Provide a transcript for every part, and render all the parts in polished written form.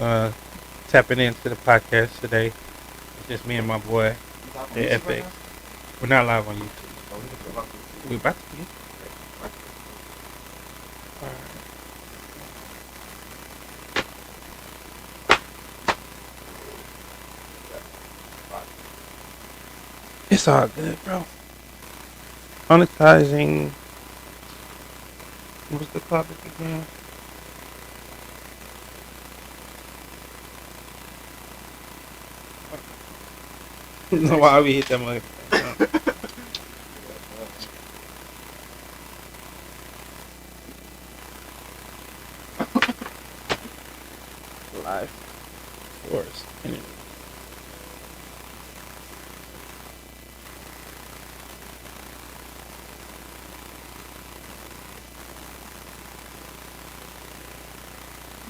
uh, tapping into the podcast today. It's just me and my boy, the FX. We're not live on YouTube. We about to be. All right. It's all good, bro. Monetizing. What's the topic again? No, why we hit that much? Life force energy.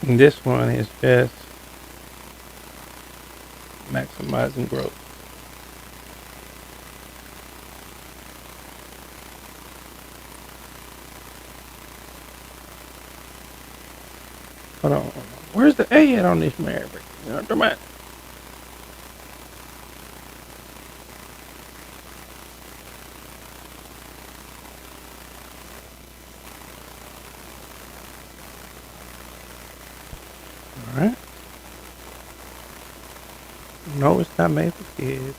And this one is just maximizing growth. Hold on. Where's the A at on this Maverick? You know what I'm talking about? Alright. No, it's not made for kids.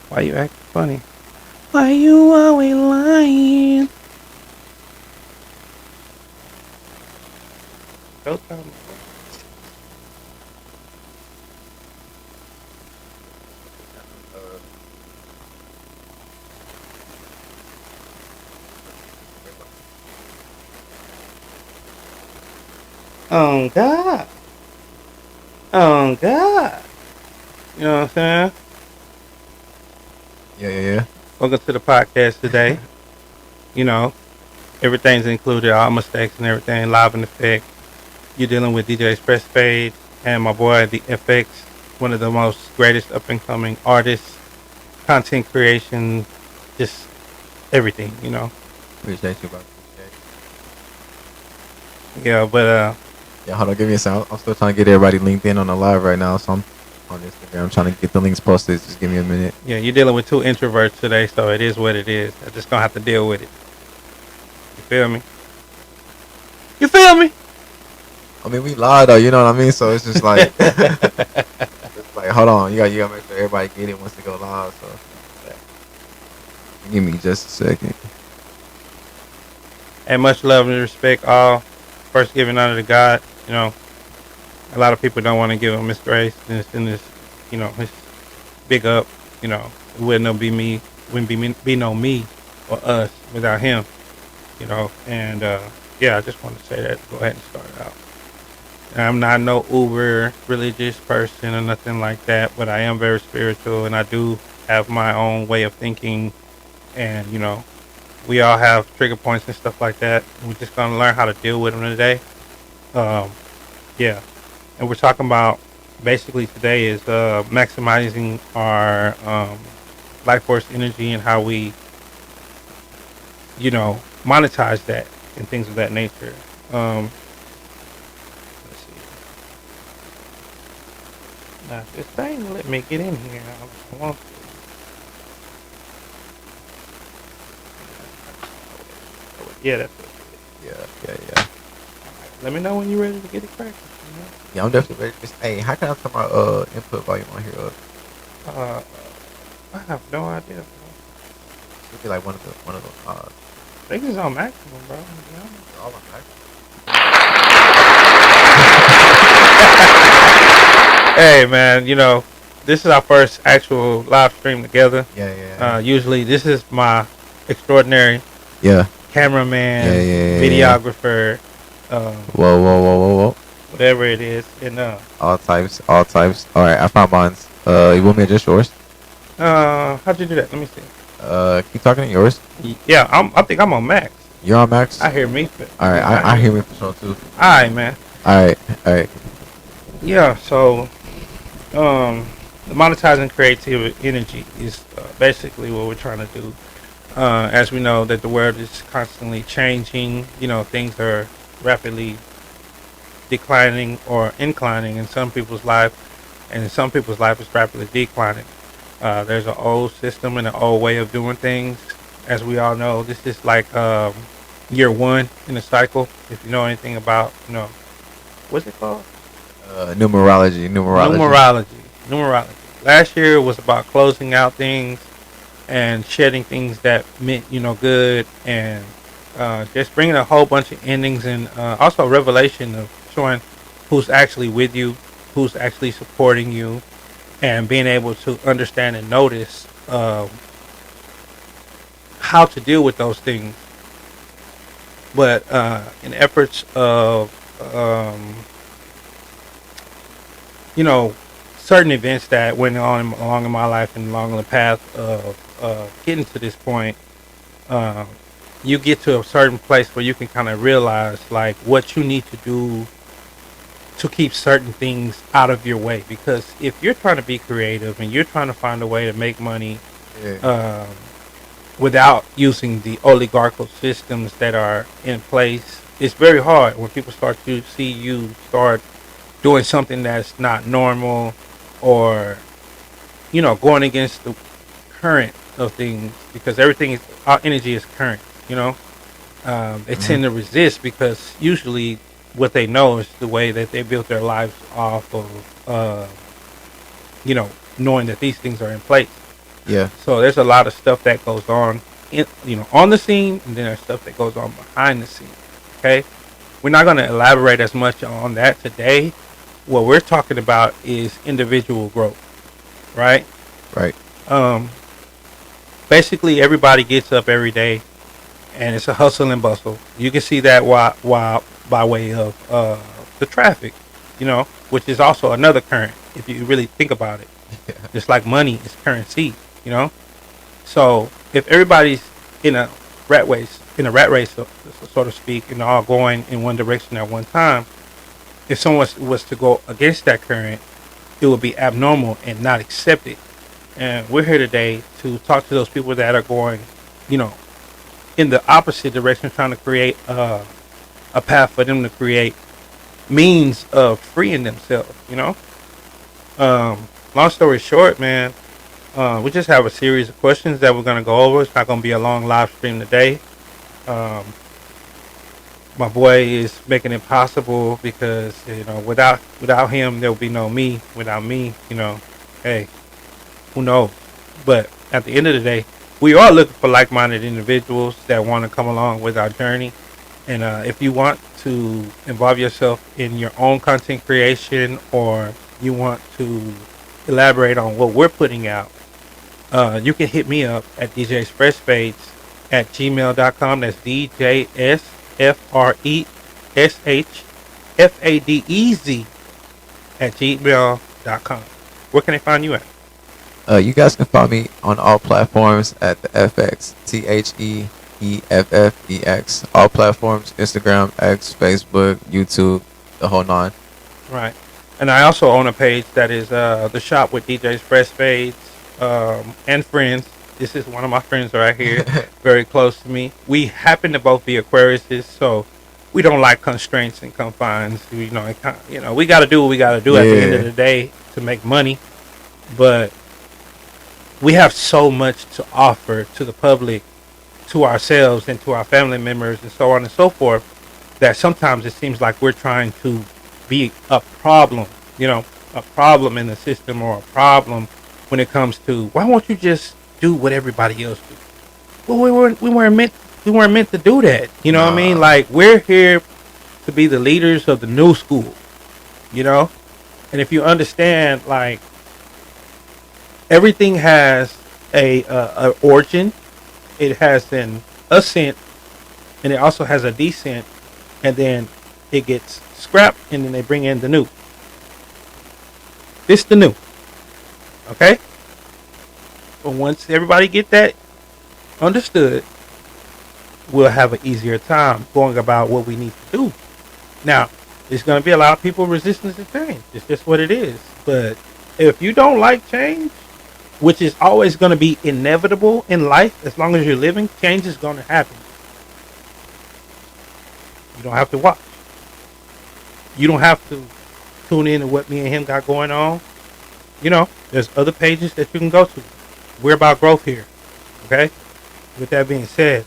Why you acting funny? Why you always lying? Showtime. Oh God. Oh God. You know what I'm saying? Yeah. Welcome to the podcast today. You know, everything's included, all mistakes and everything, live in effect. You're dealing with DjsFreshFadez and my boy, the FX, one of the most greatest up and coming artists, content creation, just everything, you know. Appreciate you, bro. Yeah, but Yeah, hold on, give me a second. I'm still trying to get everybody linked in on the live right now, so I'm on Instagram trying to get the links posted. Just give me a minute. yeah, you're dealing with two introverts today, so it is what it is. I'm just gonna have to deal with it. You feel me? You feel me? I mean, we live though, you know what I mean? So it's just like, it's like, hold on, you gotta make sure everybody get it once they go live. So give me just a second. And much love and respect all. First giving honor to God. You know, a lot of people don't want to give him his grace and this, you know, his big up. You know, it wouldn't be me, wouldn't be no me or us without him. You know, and yeah, I just want to say that. Go ahead and start it out. I'm not no uber religious person or nothing like that, but I am very spiritual and I do have my own way of thinking. And you know, we all have trigger points and stuff like that. We're just gonna learn how to deal with them today. Um, yeah, and we're talking about basically today is maximizing our life force energy and how we, you know, monetize that and things of that nature. Let's see. Now, if this thing let me get in here, I want to. Yeah, that's it. Yeah. Let me know when you're ready to get it cracking. You know? Yeah, I'm definitely ready. Hey, how can I turn my input volume on here up? I have no idea, bro. It'd be like one of the I think it's on maximum, bro. all on max. Hey, man, you know, this is our first actual live stream together. Yeah. Usually, this is my extraordinary Yeah. cameraman, Yeah. videographer, Whoa. whatever it is. And All types. All right, I found mine. You want me to adjust yours? how'd you do that? Let me see. Keep talking to yours. Yeah, I think I'm on max. You're on max? I hear me. All right, I hear me for sure too. All right, man. All right. Yeah, so, the monetizing creative energy is basically what we're trying to do. As we know that the world is constantly changing, things are rapidly declining or inclining in some people's life, and in some people's life is rapidly declining. There's an old system and an old way of doing things. As we all know, this is like year one in the cycle. If you know anything about, what's it called? Numerology. Numerology. Last year was about closing out things and shedding things that meant, good, and just bringing a whole bunch of endings, and also revelation of showing who's actually with you, who's actually supporting you, and being able to understand and notice how to deal with those things. But in efforts of you know certain events that went on along in my life and along the path of getting to this point, uh, you get to a certain place where you can kind of realize like what you need to do to keep certain things out of your way. Because if you're trying to be creative and you're trying to find a way to make money Yeah. um, without using the oligarchical systems that are in place, it's very hard when people start to see you start doing something that's not normal, or going against the current of things, because everything is, our energy is current. They Hmm. tend to resist because usually what they know is the way that they built their lives off of, you know, knowing that these things are in place. Yeah. So there's a lot of stuff that goes on, on the scene, and then there's stuff that goes on behind the scene. Okay, we're not going to elaborate as much on that today. What we're talking about is individual growth, right? Right. Um, Basically, everybody gets up every day, and it's a hustle and bustle. You can see that while by way of the traffic, which is also another current if you really think about it. Yeah. Just like money is currency, you know. So if everybody's in a rat race, so to speak, and all going in one direction at one time, if someone was to go against that current, it would be abnormal and not accepted. And we're here today to talk to those people that are going, you know, in the opposite direction, trying to create a path for them to create means of freeing themselves. Long story short, man, we just have a series of questions that we're gonna go over. It's not gonna be a long live stream today. Um, my boy is making it possible because without him there will be no me. Without me, hey, who knows? But at the end of the day, we are looking for like-minded individuals that want to come along with our journey. And if you want to involve yourself in your own content creation, or you want to elaborate on what we're putting out, you can hit me up at DjsFreshFadez@gmail.com. That's DjsFreshFadez at gmail.com. Where can I find you at? You guys can find me on all platforms at the FX TheFFEX. All platforms: Instagram, X, Facebook, YouTube, the whole nine. Right. And I also own a page that is the shop with DJs Fresh Fades and friends. This is one of my friends right here, very close to me. We happen to both be Aquariuses, so we don't like constraints and confines. We got to do what we got to do at the end of Yeah. the day to make money, but we have so much to offer to the public, to ourselves, and to our family members, and so on and so forth, that sometimes it seems like we're trying to be a problem, a problem in the system, or a problem when it comes to, why won't you just do what everybody else do? Well, we weren't meant to do that. You know what I mean? Nah. Like, we're here to be the leaders of the new school, you know. And if you understand, like, everything has a origin, it has an ascent, and it also has a descent, and then it gets scrapped, and then they bring in the new. This the new, okay? But once everybody get that understood, we'll have an easier time going about what we need to do. Now, there's going to be a lot of people resistant to change. It's just what it is. But If you don't like change, which is always going to be inevitable in life, as long as you're living, change is going to happen. You don't have to watch. You don't have to tune in to what me and him got going on. There's other pages that you can go to. We're about growth here. Okay. With that being said,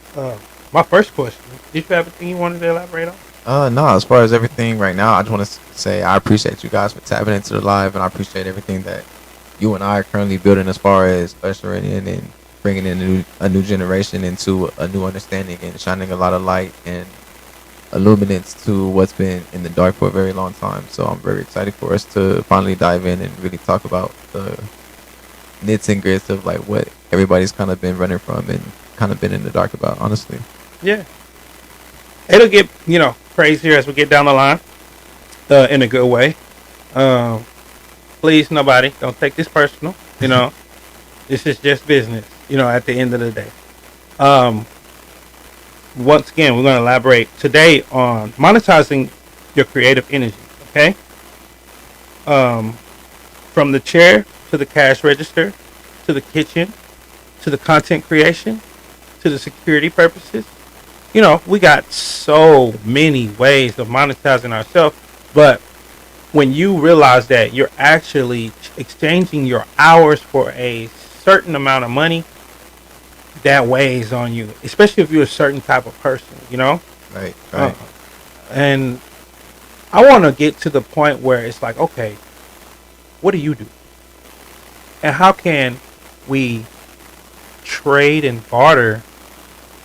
my first question: did you have anything you wanted to elaborate on? No, as far as everything right now, I just want to say I appreciate you guys for tapping into the live, and I appreciate everything that you and I are currently building as far as ushering in and bringing in a new generation into a new understanding and shining a lot of light and illuminance to what's been in the dark for a very long time. So I'm very excited for us to finally dive in and really talk about the nits and grits of like what everybody's kind of been running from and kind of been in the dark about, honestly. Yeah, it'll get crazier as we get down the line, in a good way. Um, Please, nobody, don't take this personal. This is just business. At the end of the day. Um, Once again, we're going to elaborate today on monetizing your creative energy. Okay. Um, from the chair to the cash register, to the kitchen, to the content creation, to the security purposes. We got so many ways of monetizing ourselves, but when you realize that you're actually exchanging your hours for a certain amount of money, that weighs on you, especially if you're a certain type of person. Right, Uh, right. and I want to get to the point where it's like, okay, what do you do? And how can we trade and barter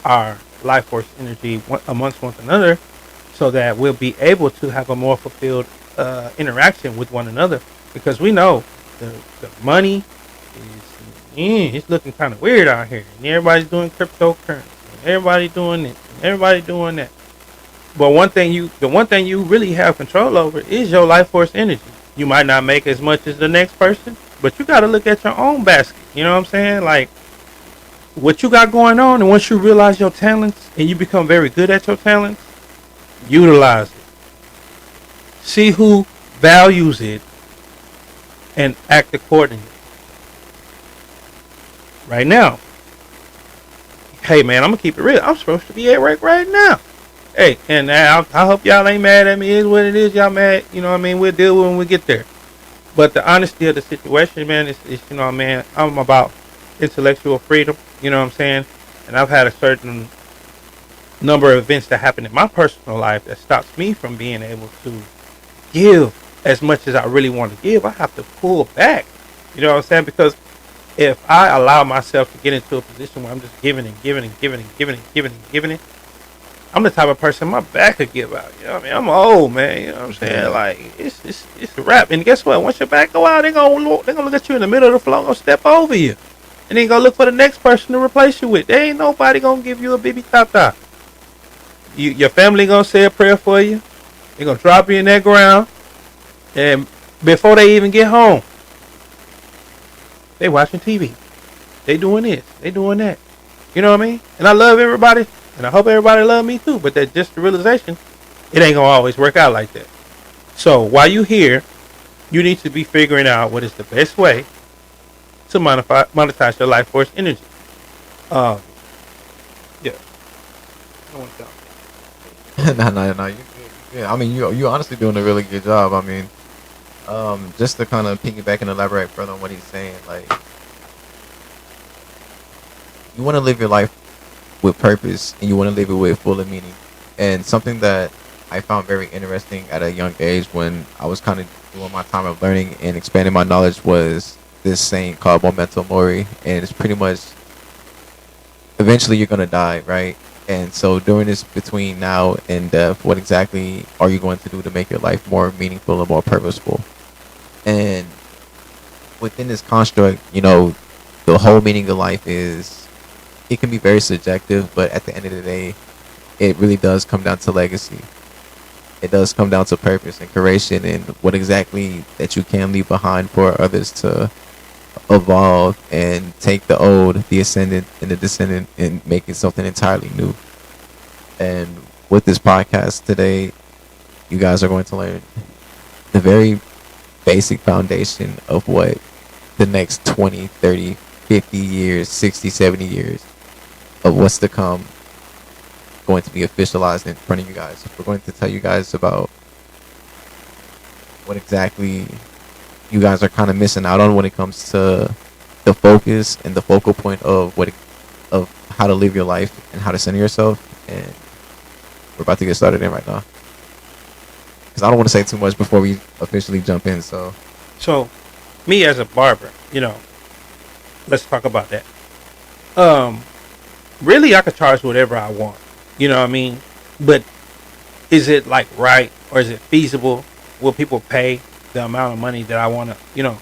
our life force energy amongst one another so that we'll be able to have a more fulfilled interaction with one another? Because we know the money it's looking kind of weird out here, and everybody's doing cryptocurrency, and everybody doing this, and everybody doing that. But the one thing you really have control over is your life force energy. You might not make as much as the next person, but you got to look at your own basket. You know what I'm saying? Like what you got going on, and once you realize your talents and you become very good at your talents, utilize it. See who values it and act accordingly. Right now, hey man, I'm gonna keep it real. I'm supposed to be at work right now. Hey, and I hope y'all ain't mad at me. Is what it is. Y'all mad? You know what I mean? We'll deal with it when we get there. But the honesty of the situation, man, is man, I'm about intellectual freedom. You know what I'm saying? And I've had a certain number of events that happen in my personal life that stops me from being able to give as much as I really want to give. I have to pull back. You know what I'm saying? Because if I allow myself to get into a position where I'm just giving and giving and giving and giving and giving and giving it, I'm the type of person my back could give out. You know what I mean? I'm old, man. You know what I'm saying? Like it's a wrap. And guess what? Once your back go out, they're gonna look at you in the middle of the floor, gonna step over you, and then gonna look for the next person to replace you with. There ain't nobody gonna give you a baby tata. Your family gonna say a prayer for you. They're gonna drop you in that ground, and before they even get home, they watching TV. They doing this. They doing that. You know what I mean? And I love everybody, and I hope everybody love me too. But that's just the realization. It ain't gonna always work out like that. So while you here, you need to be figuring out what is the best way to monetize your life force energy. Um, yeah. I want to No, no, no. Yeah, I mean, you honestly doing a really good job. I mean, just to kind of piggyback and elaborate further on what he's saying, like you want to live your life with purpose and you want to live it with full of meaning. And something that I found very interesting at a young age when I was kind of doing my time of learning and expanding my knowledge was this saying called memento mori, and it's pretty much eventually you're gonna die, right? And so during this between now and death, what exactly are you going to do to make your life more meaningful and more purposeful? And within this construct, the whole meaning of life is it can be very subjective, but at the end of the day, it really does come down to legacy. It does come down to purpose and creation and what exactly that you can leave behind for others to evolve and take the old, the ascendant, and the descendant and make it something entirely new. And with this podcast today, you guys are going to learn the very basic foundation of what the next 20, 30, 50 years, 60, 70 years of what's to come going to be officialized in front of you guys. We're going to tell you guys about what exactly you guys are kind of missing out on when it comes to the focus and the focal point of of how to live your life and how to center yourself. And we're about to get started in right now, because I don't want to say too much before we officially jump in. So, me as a barber, let's talk about that. Um, Really, I could charge whatever I want. You know what I mean? But is it like right, or is it feasible? Will people pay the amount of money that I want to,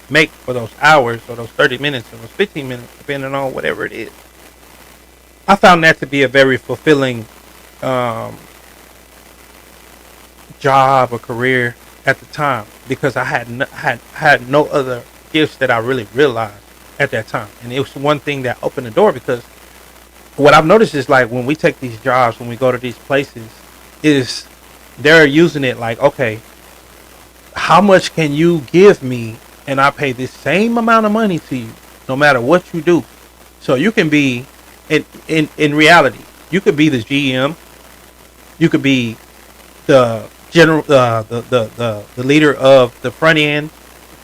make for those hours or those 30 minutes or those 15 minutes, depending on whatever it is? I found that to be a very fulfilling um, job or career at the time, because I had no other gifts that I really realized at that time, and it was one thing that opened the door. Because what I've noticed is, like, when we take these jobs, when we go to these places, is they're using it like, okay, how much can you give me, and I pay this same amount of money to you, no matter what you do. So you can be, in reality, you could be the GM, you could be the general, the leader of the front end,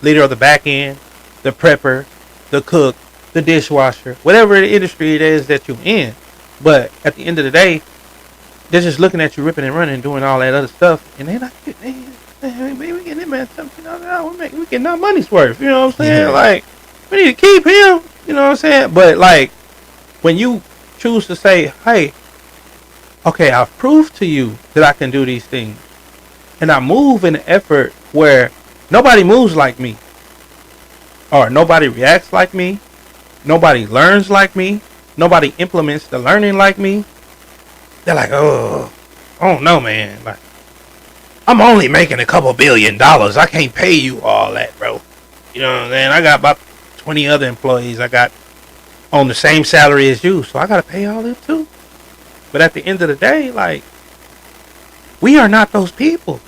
leader of the back end, the prepper, the cook, the dishwasher, whatever the industry it is that you're in. But at the end of the day, they're just looking at you ripping and running, doing all that other stuff, and they're like, we getting him at something. We getting our money's worth. You know what I'm saying? Yeah. Like, we need to keep him. You know what I'm saying? But like, when you choose to say, hey, okay, I've proved to you that I can do these things, and I move in an effort where nobody moves like me, or nobody reacts like me, nobody learns like me, nobody implements the learning like me. They're like, oh, I don't know, man. Like, I'm only making a couple $1 billion. I can't pay you all that, bro. You know what I'm saying? I got about 20 other employees I got on the same salary as you, so I gotta pay all them too. But at the end of the day, like, we are not those people.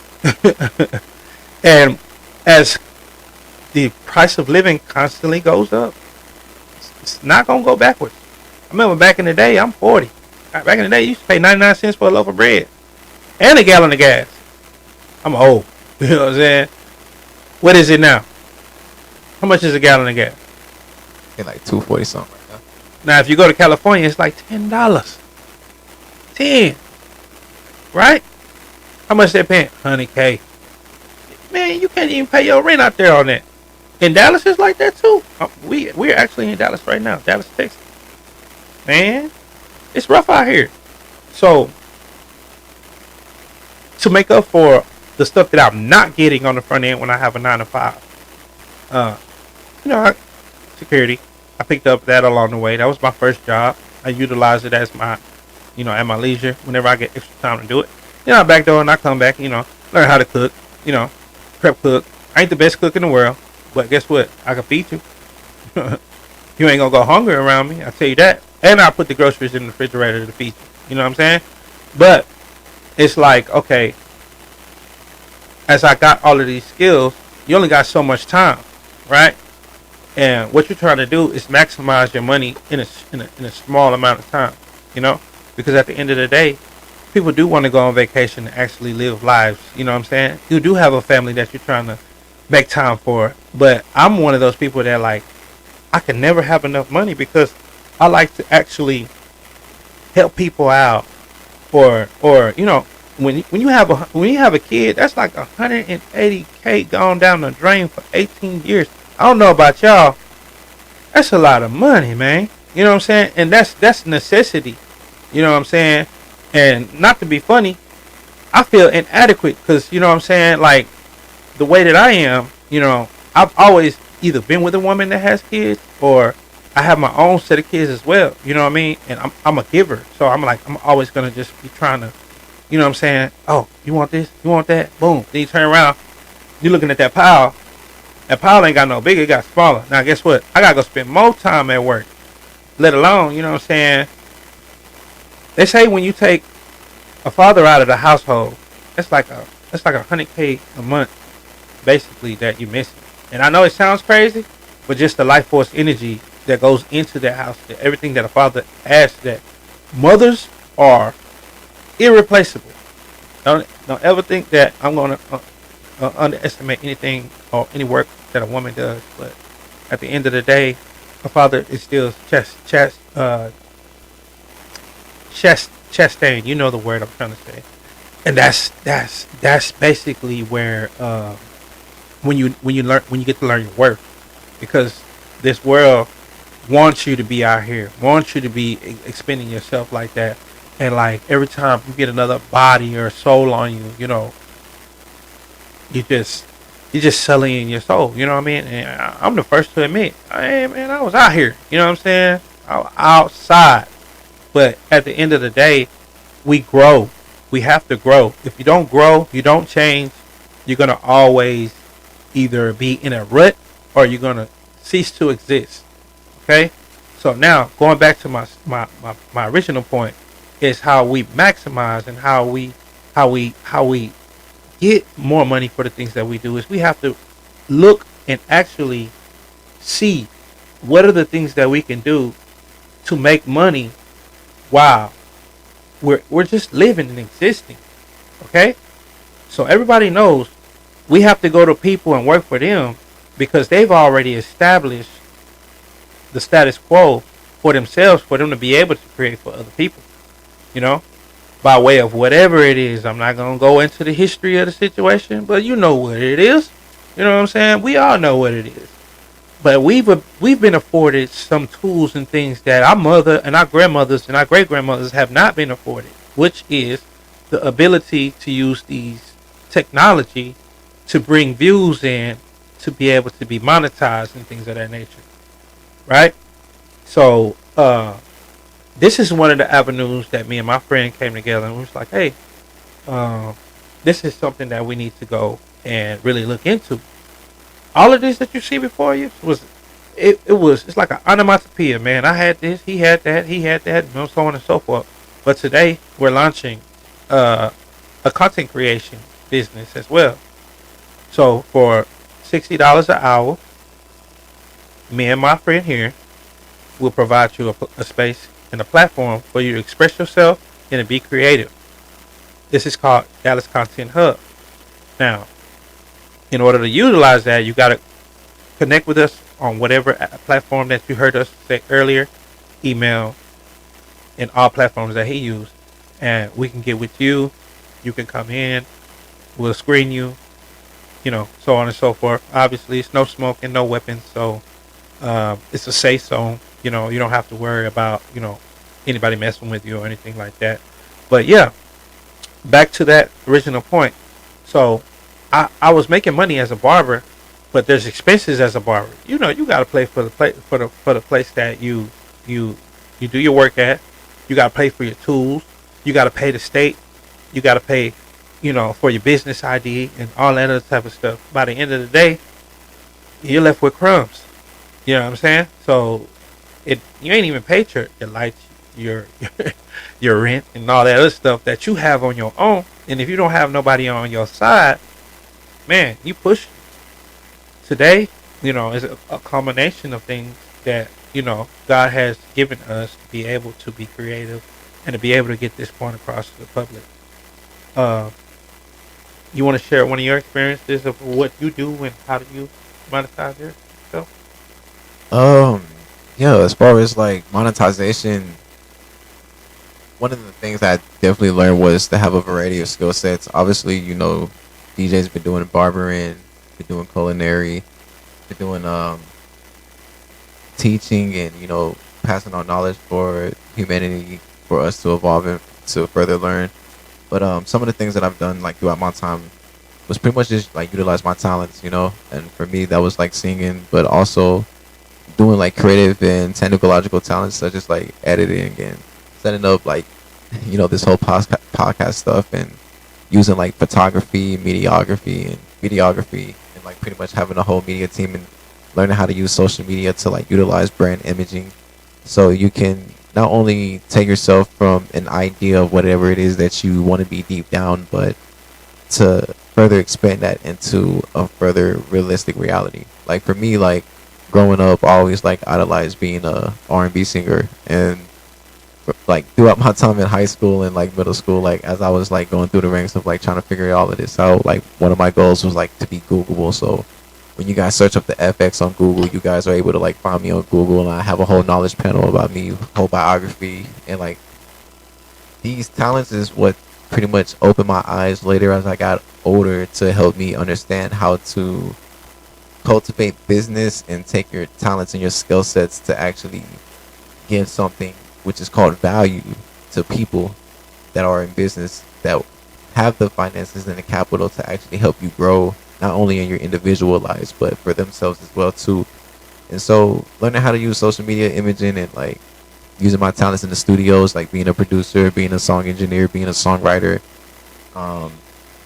And as the price of living constantly goes up, it's not gonna go backwards. I remember back in the day, I'm 40. Back in the day, you used to pay 99 cents for a loaf of bread and a gallon of gas. I'm old. You know what I'm saying? What is it now? How much is a gallon of gas? In like 240 something right now. Now, if you go to California, it's like $10. 10. Right? How much they paying? 100K. Man, you can't even pay your rent out there on that. In Dallas, it's like that too. We're actually in Dallas right now. Dallas, Texas. Man, it's rough out here. So, to make up for the stuff that I'm not getting on the front end when I have a 9 to 5, security, I picked up that along the way. That was my first job. I utilized it as my, at my leisure whenever I get extra time to do it. I back door and I come back, learn how to cook, prep cook. I ain't the best cook in the world, but guess what? I can feed you. You ain't gonna go hungry around me, I'll tell you that. And I'll put the groceries in the refrigerator to feed you. You know what I'm saying? But it's like, okay, as I got all of these skills, you only got so much time, right? And what you're trying to do is maximize your money in a small amount of time, because at the end of the day, people do want to go on vacation and actually live lives. You know what I'm saying? You do have a family that you're trying to make time for, but I'm one of those people that, like, I can never have enough money, because I like to actually help people out, or when you have a kid, that's like 180K gone down the drain for 18 years. I don't know about y'all, that's a lot of money, man. You know what I'm saying? And that's necessity. You know what I'm saying? And not to be funny, I feel inadequate, because you know what I'm saying, like, the way that I am, I've always either been with a woman that has kids, or I have my own set of kids as well. You know what I mean? And I'm a giver, so I'm always gonna just be trying to, you know what I'm saying? Oh, you want this? You want that? Boom. Then you turn around, you're looking at that pile. That pile ain't got no bigger, it got smaller. Now guess what? I gotta go spend more time at work. Let alone, you know what I'm saying? They say when you take a father out of the household, it's like 100K a month basically that you're missing. And I know it sounds crazy, but just the life force energy that goes into that house, that everything that a father adds, that mothers are irreplaceable. Don't ever think that I'm gonna underestimate anything or any work that a woman does. But at the end of the day, a father is still chastain. You know the word I'm trying to say, and that's basically where when you get to learn your worth, because this world wants you to be out here, wants you to be expending yourself like that, and like every time you get another body or soul on you, you just you're just selling your soul. You know what I mean? And I'm the first to admit, hey man, I was out here. You know what I'm saying? I was outside, but at the end of the day, we grow. We have to grow. If you don't grow, you don't change. You're gonna always either be in a rut or you're gonna cease to exist. Okay. So now going back to my original point is how we maximize and how we get more money for the things that we do is we have to look and actually see what are the things that we can do to make money while we're just living and existing. Okay? So everybody knows we have to go to people and work for them because they've already established the status quo for themselves for them to be able to create for other people, you know, by way of whatever it is. I'm not going to go into the history of the situation, but you know what it is. You know what I'm saying? We all know what it is. But we've been afforded some tools and things that our mother and our grandmothers and our great grandmothers have not been afforded, which is the ability to use these technology to bring views in to be able to be monetized and things of that nature, right? So this is one of the avenues that me and my friend came together and we was like, hey, this is something that we need to go and really look into. All of this that you see before you it's like an onomatopoeia, man. I had this, he had that, so on and so forth. But today we're launching a content creation business as well. So for $60 an hour, me and my friend here will provide you a space and a platform for you to express yourself and to be creative. This is called Dallas Content Hub. Now, in order to utilize that, you got to connect with us on whatever platform that you heard us say earlier, email, and all platforms that he used. And we can get with you. You can come in. We'll screen you, so on and so forth. Obviously, it's no smoking, no weapons. So it's a safe zone. You don't have to worry about, anybody messing with you or anything like that. But yeah, back to that original point. So I was making money as a barber, but there's expenses as a barber. You got to pay for the place that you do your work at. You got to pay for your tools. You got to pay the state. You got to pay, for your business ID and all that other type of stuff. By the end of the day, you're left with crumbs. You know what I'm saying? So you ain't even paid your lights, your your rent, and all that other stuff that you have on your own. And if you don't have nobody on your side, man, you push. Today, is a combination of things that God has given us to be able to be creative and to be able to get this point across to the public. You want to share one of your experiences of what you do and how do you monetize yourself? Um, yeah, as far as like monetization, one of the things I definitely learned was to have a variety of skill sets. Obviously, DJ's been doing barbering, been doing culinary, been doing teaching, and passing on knowledge for humanity, for us to evolve and to further learn. But some of the things that I've done like throughout my time was pretty much just like utilize my talents, and for me that was like singing, but also doing like creative and technological talents such as like editing and setting up like this whole podcast stuff, and using like photography, mediography, and videography, and like pretty much having a whole media team and learning how to use social media to like utilize brand imaging, so you can not only take yourself from an idea of whatever it is that you want to be deep down, but to further expand that into a further realistic reality. Like for me, like growing up, I always like idolized being a R&B singer, and like throughout my time in high school and like middle school, like as I was like going through the ranks of like trying to figure all of this out, like one of my goals was like to be Googleable. So when you guys search up the FX on Google, you guys are able to like find me on Google, and I have a whole knowledge panel about me, whole biography, and like these talents is what pretty much opened my eyes later as I got older to help me understand how to cultivate business and take your talents and your skill sets to actually give something which is called value to people that are in business that have the finances and the capital to actually help you grow not only in your individual lives but for themselves as well too. And so learning how to use social media imaging and like using my talents in the studios, like being a producer, being a song engineer, being a songwriter. Um,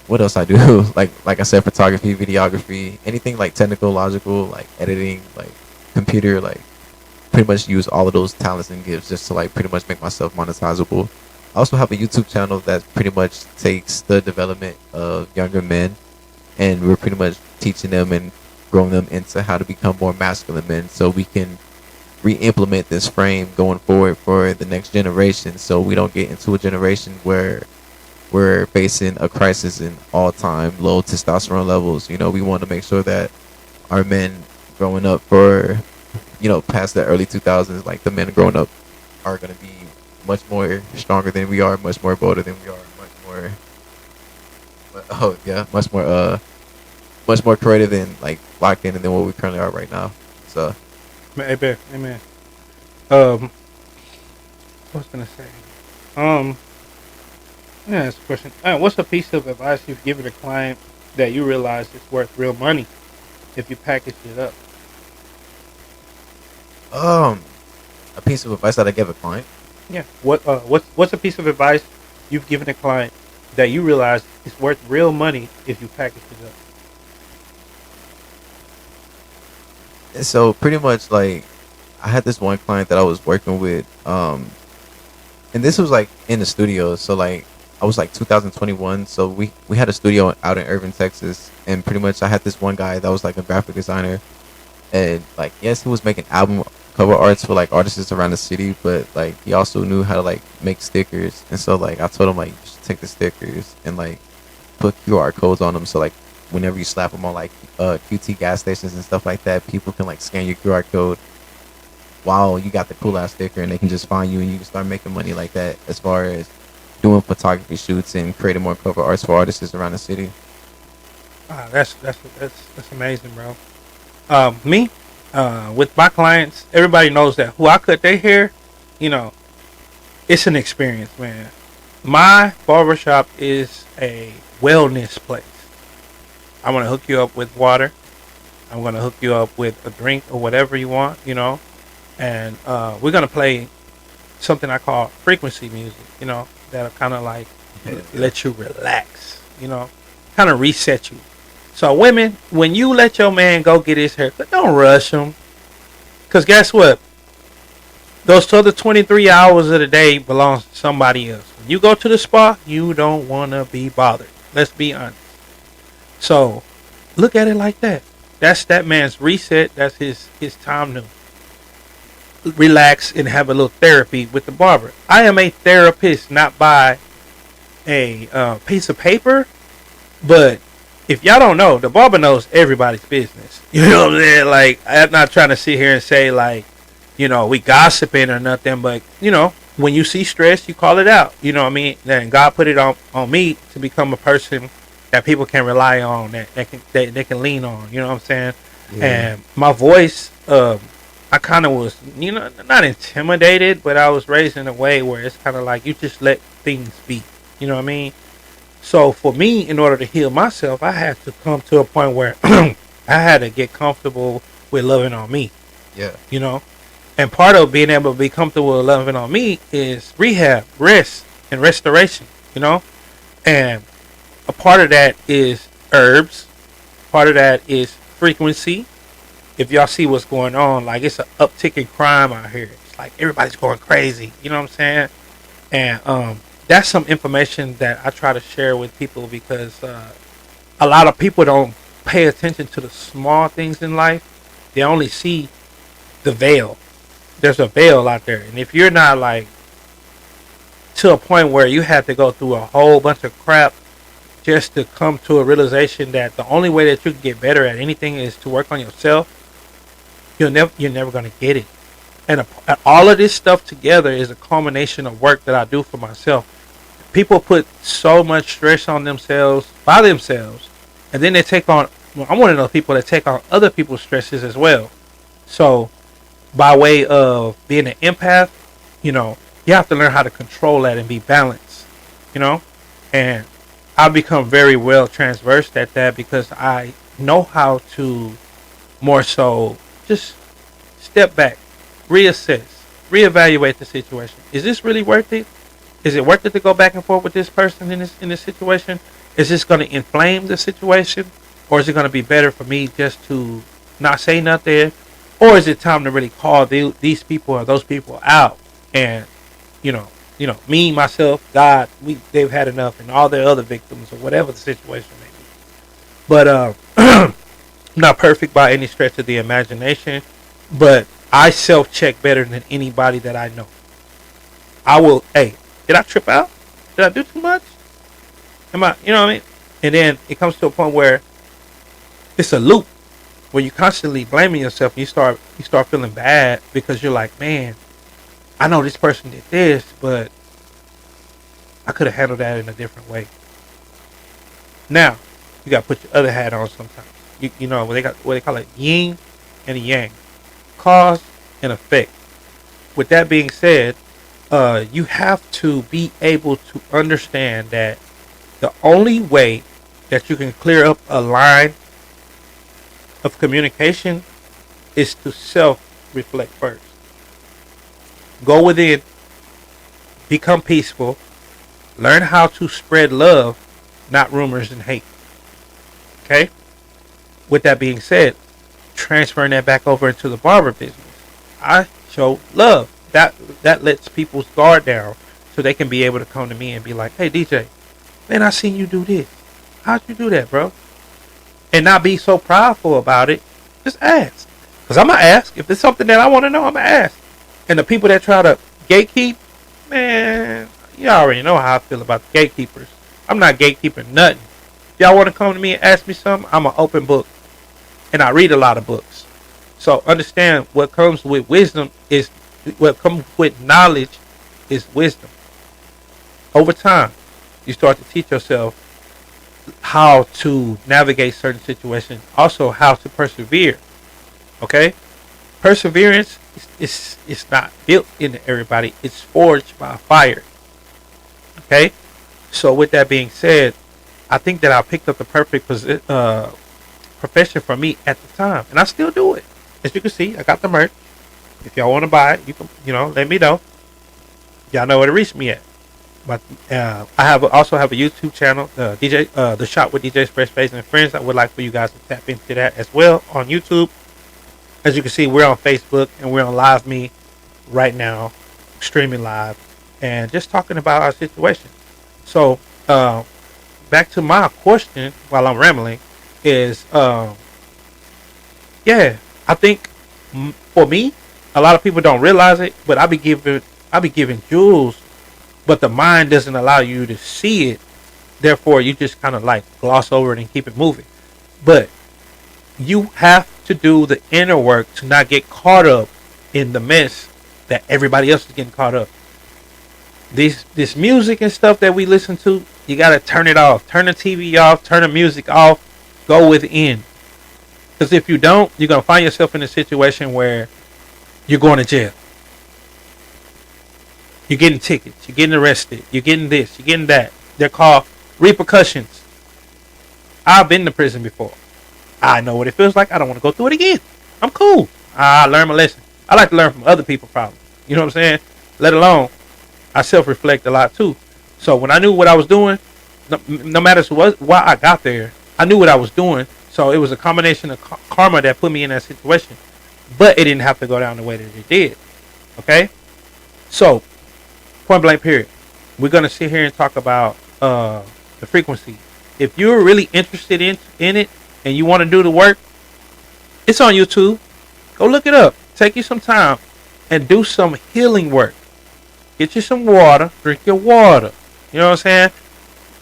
what else I do? like I said, photography, videography, anything like technical, logical, like editing, like computer, like pretty much use all of those talents and gifts just to like pretty much make myself monetizable. I also have a YouTube channel that pretty much takes the development of younger men, and we're pretty much teaching them and growing them into how to become more masculine men so we can re-implement this frame going forward for the next generation, so we don't get into a generation where we're facing a crisis in all-time low testosterone levels. You know, we want to make sure that our men growing up for, you know, past the early 2000s, like the men growing up are going to be much more stronger than we are, much more bolder than we are, much more much more creative and like locked in than what we currently are right now. So Amen. Amen. Um, what was I gonna say? Um, yeah, that's a question. What's a piece of advice you've given a client that you realize is worth real money if you package it up? um a piece of advice that I give a client. Yeah. What's a piece of advice you've given a client that you realize is worth real money if you package it up? And so pretty much like I had this one client that I was working with, and this was like in the studio. So like I was like 2021. So we had a studio out in Irving, Texas, and pretty much I had this one guy that was like a graphic designer, and like yes, he was making album cover arts for like artists around the city, but like he also knew how to like make stickers. And so like I told him like you should take the stickers and like put QR codes on them, so like whenever you slap them on like QT gas stations and stuff like that, people can like scan your QR code while you got the cool ass sticker, and they can just find you, and you can start making money like that as far as doing photography shoots and creating more cover arts for artists around the city. That's amazing, bro. Me, with my clients, everybody knows that who I cut their hair, you know, it's an experience, man. My barbershop is a wellness place. I want to hook you up with water. I'm going to hook you up with a drink or whatever you want, you know. And we're going to play something I call frequency music, you know, that'll kind of like let you relax, you know, kind of reset you. So women, when you let your man go get his haircut, don't rush him. Because guess what? Those other 23 hours of the day belongs to somebody else. When you go to the spa, you don't want to be bothered. Let's be honest. So look at it like that. That's that man's reset. That's his time to relax and have a little therapy with the barber. I am a therapist, not by a piece of paper. But if y'all don't know, the barber knows everybody's business. You know what I'm saying? Like, I'm not trying to sit here and say like, you know, we gossiping or nothing. But you know, when you see stress, you call it out. You know what I mean? Then God put it on me to become a person that people can rely on, that they can lean on. You know what I'm saying? Yeah. And my voice, I kind of was, you know, not intimidated, but I was raised in a way where it's kind of like you just let things be. You know what I mean? So for me, in order to heal myself, I had to come to a point where I had to get comfortable with loving on me. Yeah. You know? And part of being able to be comfortable with loving on me is rehab, rest, and restoration. You know? And a part of that is herbs. Part of that is frequency. If y'all see what's going on, like it's an uptick in crime out here. It's like everybody's going crazy. You know what I'm saying? And that's some information that I try to share with people because a lot of people don't pay attention to the small things in life. They only see the veil. There's a veil out there, and if you're not like to a point where you have to go through a whole bunch of crap just to come to a realization that the only way that you can get better at anything is to work on yourself, you're never gonna get it. And all of this stuff together is a culmination of work that I do for myself. People put so much stress on themselves by themselves, and then they take on. Well, I'm one of those people that take on other people's stresses as well. So, by way of being an empath, you have to learn how to control that and be balanced. You know, and I've become very well transversed at that because I know how to more so just step back, reassess, reevaluate the situation. Is this really worth it? Is it worth it to go back and forth with this person in this situation? Is this going to inflame the situation, or is it going to be better for me just to not say nothing, or is it time to really call these people or those people out? And you know, me, myself, God, they've had enough, and all their other victims or whatever the situation may be. But I'm not perfect by any stretch of the imagination, but I self-check better than anybody that I know. I will, hey, did I trip out? Did I do too much? Am I, you know what I mean? And then it comes to a point where it's a loop where you constantly blaming yourself. And you start feeling bad because you're like, man, I know this person did this, but I could have handled that in a different way. Now, you got to put your other hat on sometimes. You know what they call it, yin and yang, cause and effect. With that being said, you have to be able to understand that the only way that you can clear up a line of communication is to self-reflect first. Go within, become peaceful, learn how to spread love, not rumors and hate. Okay? With that being said, transferring that back over into the barber business, I show love. That lets people's guard down so they can be able to come to me and be like, hey DJ, man, I seen you do this. How'd you do that, bro? And not be so prideful about it. Just ask. Because I'm going to ask. If there's something that I want to know, I'm going to ask. And the people that try to gatekeep, man, you already know how I feel about the gatekeepers. I'm not gatekeeping nothing. If y'all want to come to me and ask me something, I'm an open book. And I read a lot of books. So understand what comes with wisdom is, what comes with knowledge is wisdom. Over time, you start to teach yourself how to navigate certain situations. Also, how to persevere. Okay? Perseverance is not built into everybody. It's forged by fire. Okay? So with that being said, I think that I picked up the perfect profession for me at the time. And I still do it. As you can see, I got the merch. If y'all want to buy it, you can, let me know. Y'all know where to reach me at. But I also have a YouTube channel, the Shop with DjsFreshFadez Friends. I would like for you guys to tap into that as well on YouTube. As you can see, we're on Facebook and we're on Live Me right now, streaming live and just talking about our situation. So back to my question while I'm rambling is, I think for me, a lot of people don't realize it, but I be giving jewels, but the mind doesn't allow you to see it. Therefore, you just kind of like gloss over it and keep it moving. But you have to do the inner work to not get caught up in the mess that everybody else is getting caught up. This music and stuff that we listen to, you gotta turn it off. Turn the TV off. Turn the music off. Go within. Because if you don't, you're gonna find yourself in a situation where you're going to jail. You're getting tickets. You're getting arrested. You're getting this. You're getting that. They're called repercussions. I've been to prison before. I know what it feels like. I don't want to go through it again. I'm cool. I learned my lesson. I like to learn from other people's problems. You know what I'm saying? Let alone, I self-reflect a lot too. So when I knew what I was doing, no matter why I got there, I knew what I was doing. So it was a combination of karma that put me in that situation. But it didn't have to go down the way that it did. Okay? So, point blank period. We're going to sit here and talk about the frequency if you're really interested in it and you want to do the work, it's on YouTube. Go look it up. Take you some time and do some healing work. Get you some water. Drink your water. You know what I'm saying?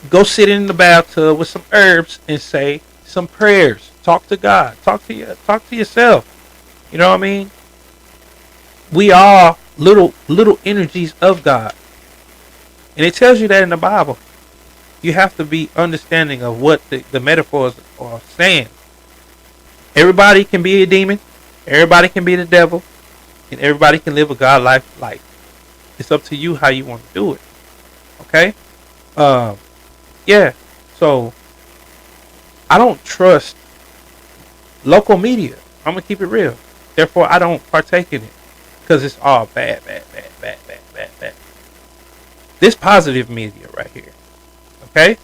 Go sit in the bathtub with some herbs and say some prayers. Talk to God. Talk to yourself. You know what I mean? We are little energies of God. And it tells you that in the Bible. You have to be understanding of what the metaphors are saying. Everybody can be a demon. Everybody can be the devil. And everybody can live a God-like life. It's up to you how you want to do it. Okay? Yeah. So, I don't trust local media. I'm going to keep it real. Therefore, I don't partake in it. Because it's all bad. This positive media right here. Okay?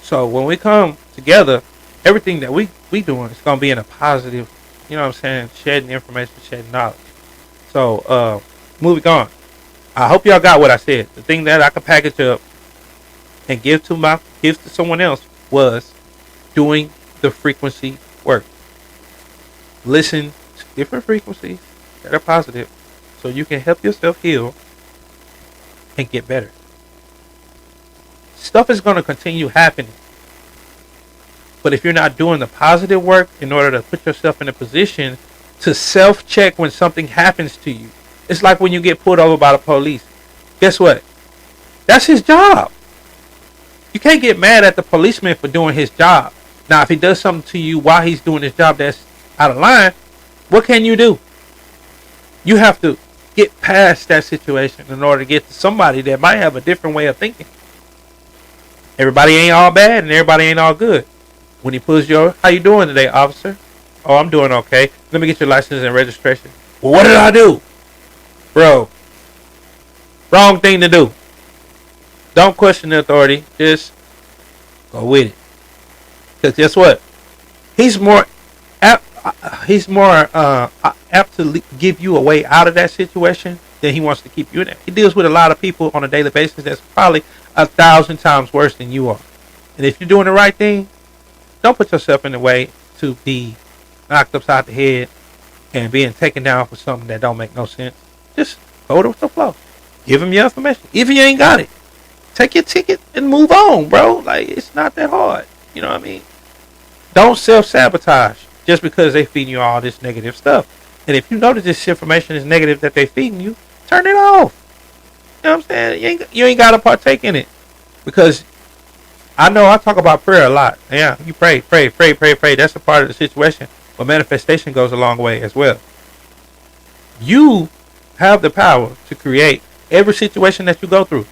So, when we come together, everything that we doing is going to be in a positive, you know what I'm saying, shedding information, shedding knowledge. So, moving on. I hope y'all got what I said. The thing that I could package up and give to someone else was doing the frequency work. Listen to different frequencies that are positive so you can help yourself heal and get better. Stuff is going to continue happening. But if you're not doing the positive work in order to put yourself in a position to self-check when something happens to you, it's like when you get pulled over by the police. Guess what? That's his job. You can't get mad at the policeman for doing his job. Now, if he does something to you while he's doing his job that's out of line, what can you do? You have to get past that situation in order to get to somebody that might have a different way of thinking. Everybody ain't all bad and everybody ain't all good. When he pulls your, how you doing today, officer? Oh, I'm doing okay. Let me get your license and registration. Well, what did I do? Bro, wrong thing to do. Don't question the authority. Just go with it. Because guess what? He's more apt. Apt to give you a way out of that situation than he wants to keep you in it. He deals with a lot of people on a daily basis that's probably 1,000 times worse than you are. And if you're doing the right thing, don't put yourself in the way to be knocked upside the head and being taken down for something that don't make no sense. Just go with the flow. Give him your information. If you ain't got it, take your ticket and move on, bro. Like, it's not that hard. You know what I mean? Don't self-sabotage just because they feeding you all this negative stuff. And if you know that this information is negative that they feeding you, turn it off. You know what I'm saying? You ain't got to partake in it. Because I know I talk about prayer a lot. Yeah, you pray. That's a part of the situation. But manifestation goes a long way as well. You have the power to create every situation that you go through.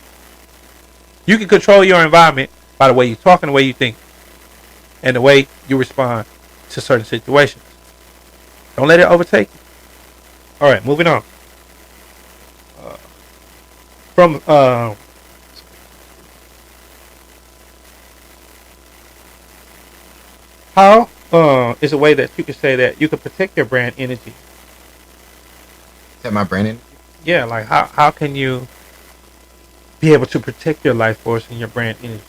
You can control your environment by the way you talk and the way you think. And the way you respond to certain situations. Don't let it overtake you. Alright, moving on. How is a way that you can say that you can protect your brand energy? Protect my brand energy? Yeah, like how can you be able to protect your life force and your brand energy?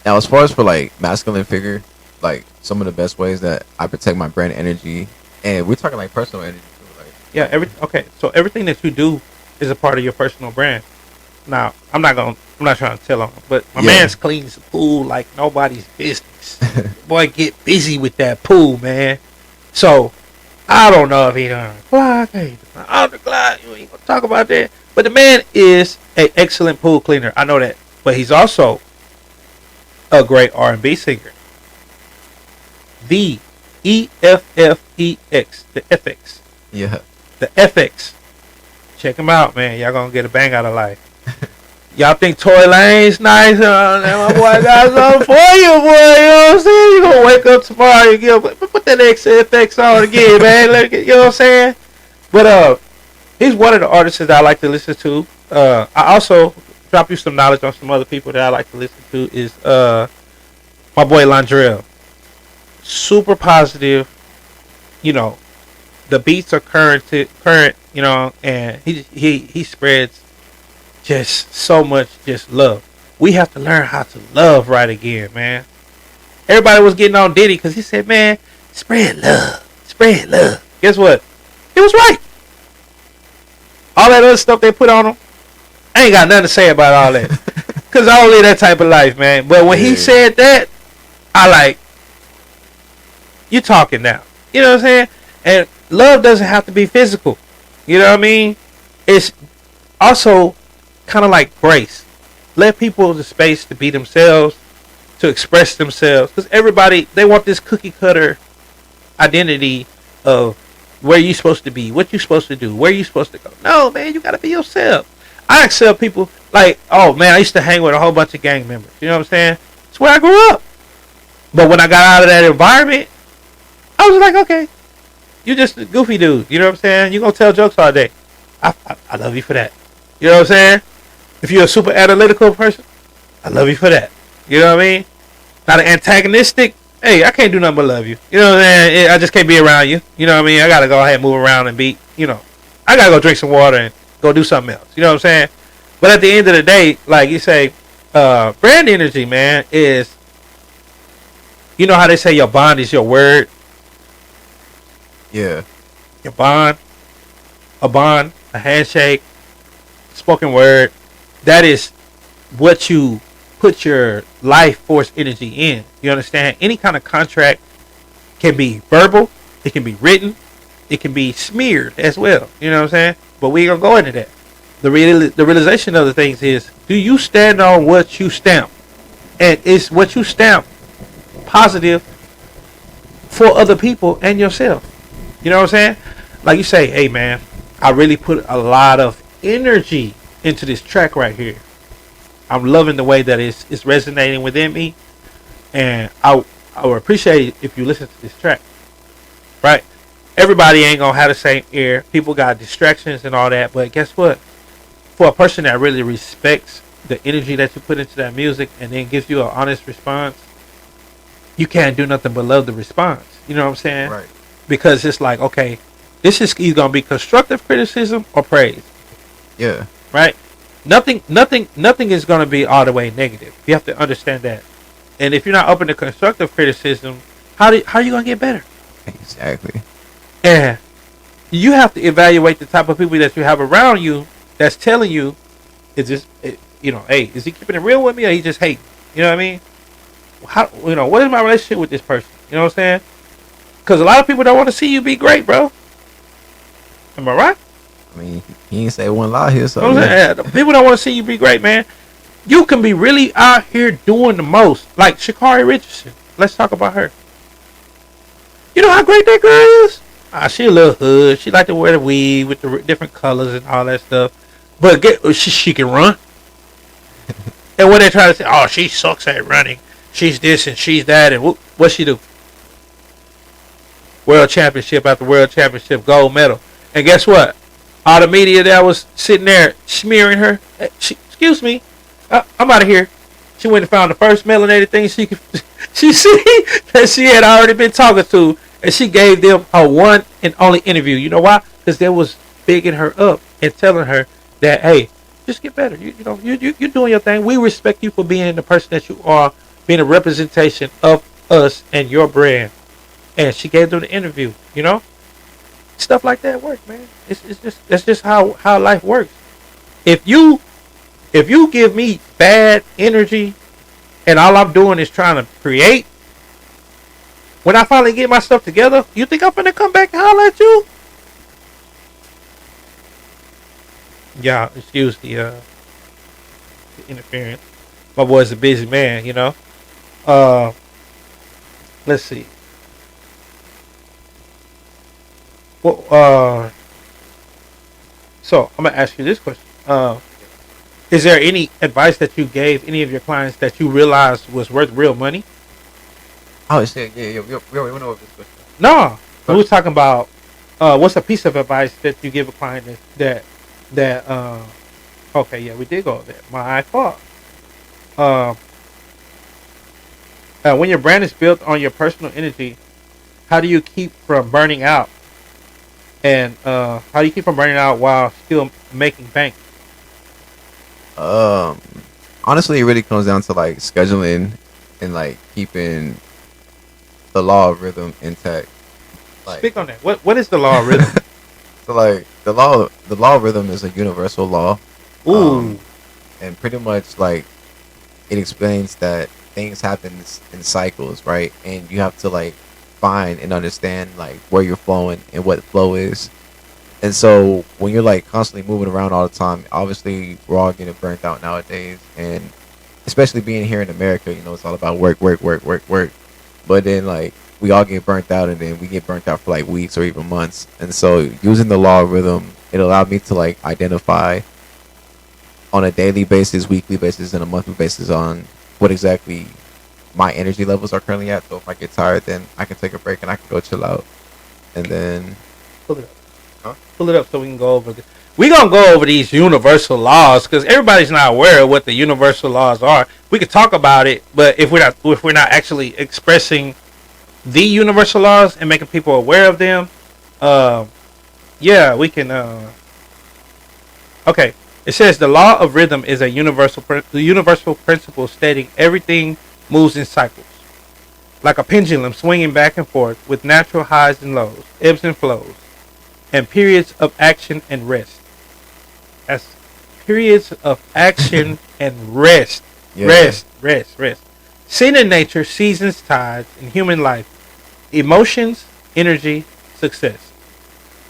Now, as far as for like masculine figure, like some of the best ways that I protect my brand energy, and we're talking like personal energy too, like so everything that you do is a part of your personal brand. Now, I'm not trying to tell him, but my man's cleans the pool like nobody's business. Boy, get busy with that pool, man. So I don't know if he done glide. You ain't gonna talk about that. But the man is an excellent pool cleaner. I know that. But he's also a great R&B singer. The EFFEX. The FX. Yeah. The FX. Check him out, man. Y'all gonna get a bang out of life. Y'all think Tory Lane's nice? My boy got something for you, boy. You know what I'm saying? You gonna wake up tomorrow and put that XFX on again, man. You know what I'm saying? But he's one of the artists that I like to listen to. I also drop you some knowledge on some other people that I like to listen to. Is my boy Landrell. Super positive. You know, the beats are current. You know, and he spreads just so much just love. We have to learn how to love right again, man. Everybody was getting on Diddy because he said, man, spread love. Spread love. Guess what? He was right. All that other stuff they put on him, I ain't got nothing to say about all that. Because I don't live that type of life, man. But when he said that, I like, you talking now. You know what I'm saying? And love doesn't have to be physical. You know what I mean? It's also kind of like grace. Let people the space to be themselves, to express themselves. Because everybody, they want this cookie cutter identity of where you supposed to be, what you supposed to do, where you supposed to go. No, man, you got to be yourself. I accept people like, oh, man, I used to hang with a whole bunch of gang members. You know what I'm saying? It's where I grew up. But when I got out of that environment, I was like, okay, you just a goofy dude. You know what I'm saying? You going to tell jokes all day. I love you for that. You know what I'm saying? If you're a super analytical person, I love you for that. You know what I mean? Not an antagonistic. Hey, I can't do nothing but love you. You know what I'm saying? I just can't be around you. You know what I mean? I got to go ahead and move around and be, you know. I got to go drink some water and go do something else. You know what I'm saying? But at the end of the day, like you say, brand energy, man, is, you know how they say your bond is your word? Yeah. Your bond, a handshake, spoken word. That is what you put your life force energy in. You understand? Any kind of contract can be verbal, it can be written, it can be smeared as well. You know what I'm saying? But we ain't gonna go into that. The realization of the things is, do you stand on what you stamp? And is what you stamp positive for other people and yourself? You know what I'm saying? Like you say, hey man, I really put a lot of energy into this track right here. I'm loving the way that it's resonating within me, and I would appreciate it if you listen to this track. Right? Everybody ain't gonna have the same ear. People got distractions and all that, but guess what? For a person that really respects the energy that you put into that music and then gives you an honest response, you can't do nothing but love the response. You know what I'm saying? Right. Because it's like, okay, this is either gonna be constructive criticism or praise. Yeah. Right? Nothing is gonna be all the way negative. You have to understand that. And if you're not open to constructive criticism, how are you gonna get better? Exactly. And you have to evaluate the type of people that you have around you that's telling you, is this, you know, hey, is he keeping it real with me or he just hating? You know what I mean? How, you know, what is my relationship with this person? You know what I'm saying? Because a lot of people don't want to see you be great, bro. Am I right? I mean, he ain't say one lie here, so You know what I'm saying? People don't want to see you be great, man. You can be really out here doing the most. Like Sha'Carri Richardson. Let's talk about her. You know how great that girl is? She a little hood. She like to wear the weave with the different colors and all that stuff. But she can run. And when they try to say, oh, she sucks at running. She's this and she's that. And what she do? World championship after world championship, gold medal. And guess what? All the media that was sitting there smearing her. Excuse me. I'm out of here. She went and found the first melanated thing she could. She see that she had already been talking to, and she gave them a one and only interview. You know why? Because they was bigging her up and telling her that, hey, just get better. You're doing your thing. We respect you for being the person that you are, being a representation of us and your brand. And she gave them the interview. You know, stuff like that work, man. That's just how life works. If you give me bad energy and all I'm doing is trying to create, when I finally get my stuff together, you think I'm gonna come back and holler at you? Yeah, excuse the interference. My boy's a busy man, you know. Let's see. Well, so I'm gonna ask you this question. Is there any advice that you gave any of your clients that you realized was worth real money? Oh, shit. Yeah. We already went over this question. No, we were talking about what's a piece of advice that you give a client that okay, yeah, we did go over that. My fault. When your brand is built on your personal energy, how do you keep from burning out? And how do you keep from burning out while still making bank? I honestly, it really comes down to like scheduling and like keeping the law of rhythm intact. Like, Speak on that. What is the law of rhythm? so like the law of rhythm is a universal law, Ooh, and pretty much like it explains that things happen in cycles, right? And you have to like find and understand like where you're flowing and what flow is. And so when you're like constantly moving around all the time, obviously we're all getting burnt out nowadays, and especially being here in America, it's all about work, work, work, work, work. But then like we all get burnt out, and then we get burnt out for like weeks or even months. And so using the law of rhythm, it allowed me to like identify on a daily basis, weekly basis, and a monthly basis on what exactly my energy levels are currently at. So if I get tired, then I can take a break and I can go chill out. And then, pull it up. huh? Pull it up so we can go over this. We're going to go over these universal laws because everybody's not aware of what the universal laws are. We could talk about it, but if we're not actually expressing the universal laws and making people aware of them, uh, yeah, we can. Okay, it says the law of rhythm is a universal principle stating everything moves in cycles, like a pendulum swinging back and forth with natural highs and lows, ebbs and flows, and periods of action and rest. That's periods of action and rest. Yeah, Rest. Seen in nature, seasons, tides, in human life, emotions, energy, success.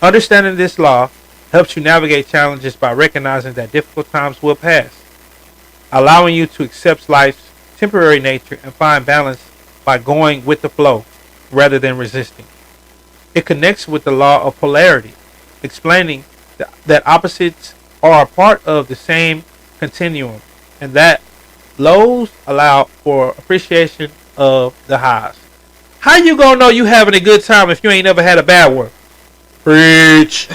Understanding this law helps you navigate challenges by recognizing that difficult times will pass, allowing you to accept life's temporary nature and find balance by going with the flow rather than resisting. It connects with the law of polarity, explaining that opposites are a part of the same continuum and that lows allow for appreciation of the highs. How you gonna know you having a good time if you ain't never had a bad one? Preach.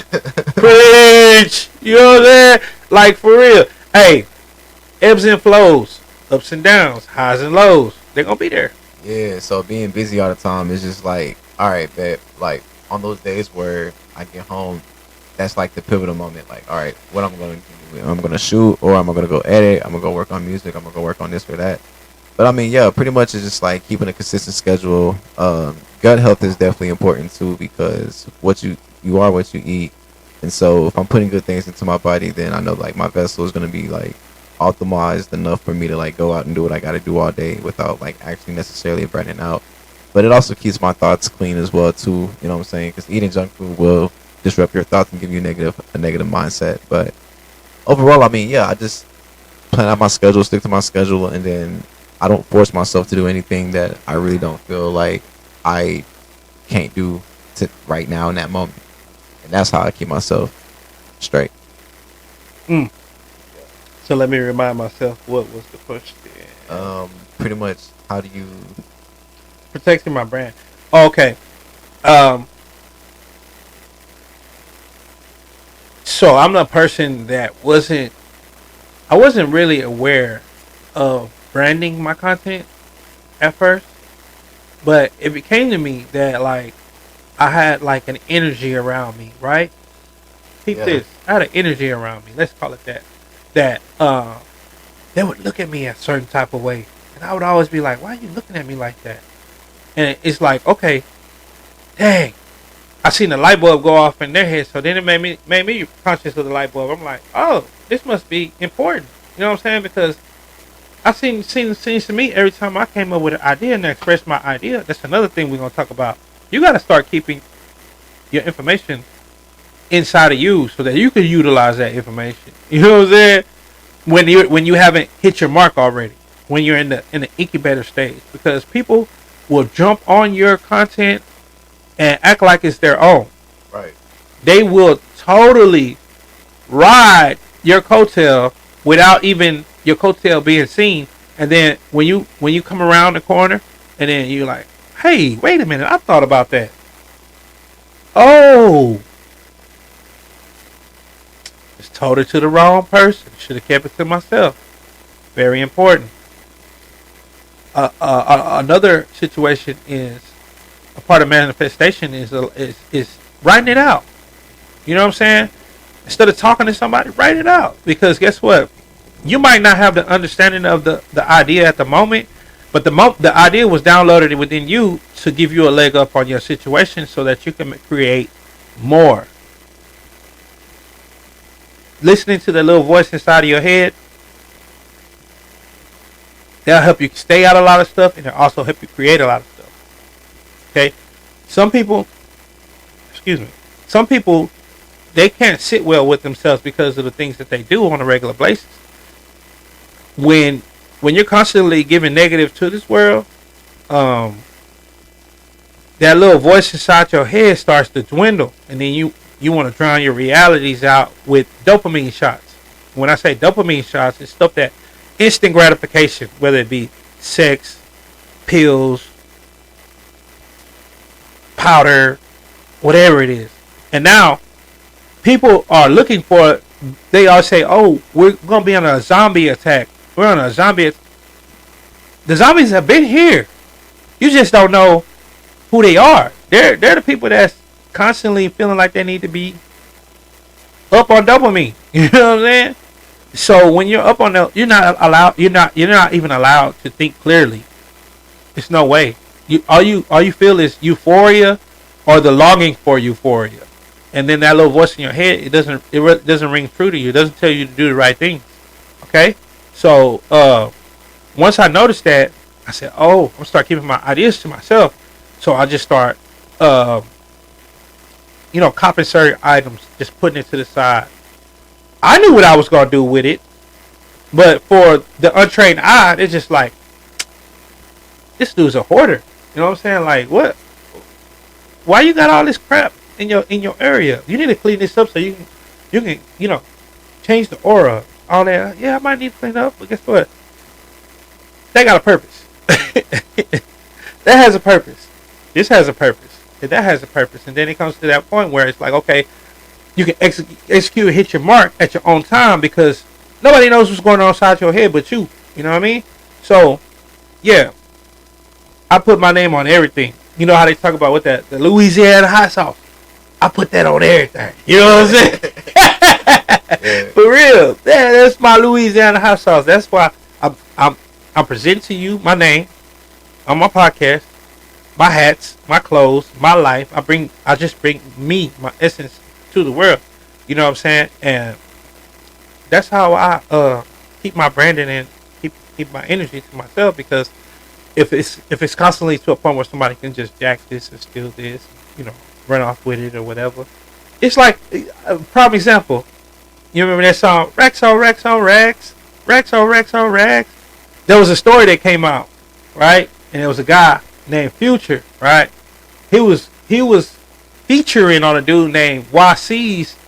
Preach. You know what I'm saying? Like for real. Hey, ebbs and flows, ups and downs, highs and lows. They're gonna be there. yeah. So being busy all the time is just like, all right, bet. Like on those days where I get home, that's like the pivotal moment. Like, all right, what I'm going to do? I'm going to shoot, or I'm going to go edit. I'm going to go work on music. I'm going to go work on this or that. But I mean, yeah, pretty much it's just like keeping a consistent schedule. Gut health is definitely important too, because you are what you eat. And so if I'm putting good things into my body, then I know like my vessel is going to be like optimized enough for me to like go out and do what I got to do all day without like actually necessarily burning out. But it also keeps my thoughts clean as well too. You know what I'm saying? Because eating junk food will disrupt your thoughts and give you a negative mindset. But overall, I mean, yeah, I just plan out my schedule, stick to my schedule, and then I don't force myself to do anything that I really don't feel like I can't do right now in that moment. And that's how I keep myself straight. Mm. So let me remind myself what was the question. Pretty much, how do you? Protecting my brand. Oh, okay. Um, so I'm the person that I wasn't really aware of branding my content at first, but it became to me that like I had like an energy around me, right? Keep Yeah. this. I had an energy around me. Let's call it that. That they would look at me a certain type of way, and I would always be like, "Why are you looking at me like that?" And it's like, okay, dang, I seen the light bulb go off in their head, so then it made me conscious of the light bulb. I'm like, oh, this must be important. You know what I'm saying? Because I seems to me every time I came up with an idea and expressed my idea. That's another thing we're gonna talk about. You got to start keeping your information inside of you so that you can utilize that information. You know what I'm saying? When you haven't hit your mark already, when you're in the incubator stage, because people will jump on your content and act like it's their own. Right. They will totally ride your coattail without even your coattail being seen. And then when you come around the corner, and then you're like, "Hey, wait a minute! I thought about that. Oh, just told it to the wrong person. Should have kept it to myself." Very important. Another situation is a part of manifestation is writing it out. You know what I'm saying? Instead of talking to somebody, write it out. Because guess what? You might not have the understanding of the idea at the moment, but the idea was downloaded within you to give you a leg up on your situation so that you can create more. Listening to the little voice inside of your head, that'll help you stay out a lot of stuff, and it'll also help you create a lot of stuff. Okay? Some people, excuse me, some people, they can't sit well with themselves because of the things that they do on a regular basis. When you're constantly giving negative to this world, that little voice inside your head starts to dwindle, and then you want to drown your realities out with dopamine shots. When I say dopamine shots, it's stuff that instant gratification, whether it be sex, pills, powder, whatever it is. And now people are looking for, they all say, oh, we're going to be on a zombie attack. We're on a zombie. The zombies have been here. You just don't know who they are. They're the people that's constantly feeling like they need to be up on dopamine. You know what I'm saying? So when you're up on the, you're not even allowed to think clearly. There's no way. All you feel is euphoria or the longing for euphoria. And then that little voice in your head, it doesn't ring true to you. It doesn't tell you to do the right thing. Okay? So once I noticed that, I said, oh, I'm gonna start keeping my ideas to myself. So I just start copping certain items, just putting it to the side. I knew what I was gonna do with it, but for the untrained eye, it's just like, this dude's a hoarder. You know what I'm saying? Like, what? Why you got all this crap in your area? You need to clean this up so you can change the aura. All that. Yeah, I might need to clean up, but guess what? That got a purpose. That has a purpose. This has a purpose. And that has a purpose. And then it comes to that point where it's like, okay, you can execute and hit your mark at your own time because nobody knows what's going on inside your head but you. You know what I mean? So, yeah. I put my name on everything. You know how they talk about the Louisiana hot sauce? I put that on everything. You know what I'm saying? Yeah. For real. That's my Louisiana hot sauce. That's why I'm presenting to you my name on my podcast, my hats, my clothes, my life. I just bring me, my essence to the world. You know what I'm saying? And that's how I keep my branding and keep my energy to myself, because if it's constantly to a point where somebody can just jack this and steal this, run off with it or whatever. It's like a prime example. You remember that song, Racks on Racks on Racks, Racks on Racks on Racks? There was a story that came out, right? And there was a guy named Future, right? He was featuring on a dude named YC's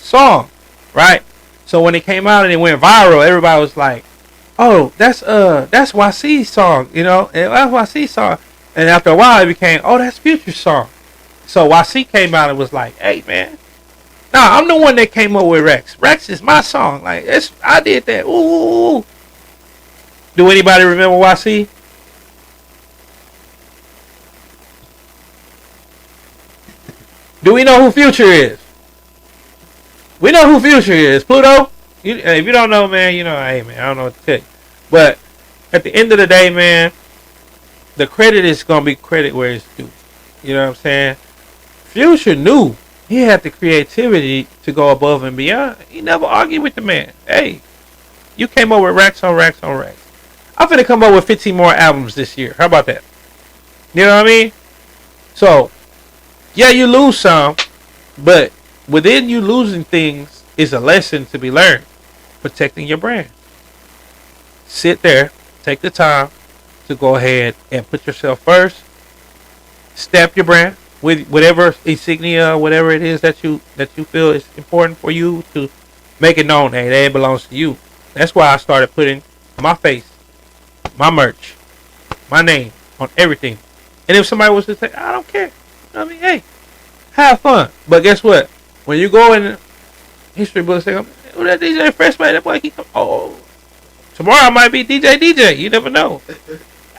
song, right? So when it came out and it went viral, everybody was like, oh, that's YC's song, and that's YC's song. And after a while it became, oh, that's Future's song. So YC came out and was like, hey man, nah, I'm the one that came up with Rex. Rex is my song. Like, I did that. Ooh. Do anybody remember YC? Do we know who Future is? We know who Future is. Pluto? If you don't know, man, hey, man, I don't know what to tell you. But at the end of the day, man, the credit is going to be credit where it's due. You know what I'm saying? Future knew he had the creativity to go above and beyond. He never argued with the man. Hey, you came up with racks on racks on racks. I'm finna come up with 15 more albums this year. How about that? You know what I mean? So, yeah, you lose some, but within you losing things is a lesson to be learned. Protecting your brand. Sit there, take the time to go ahead and put yourself first. Stamp your brand with whatever insignia, whatever it is that you feel is important for you to make it known. Hey, that belongs to you. That's why I started putting my face, my merch, my name on everything. And if somebody was to say, I don't care, I mean, hey, have fun. But guess what? When you go in history books, say, oh, that DJ Fresh, man, that boy, he come. Oh, tomorrow I might be DJ. You never know.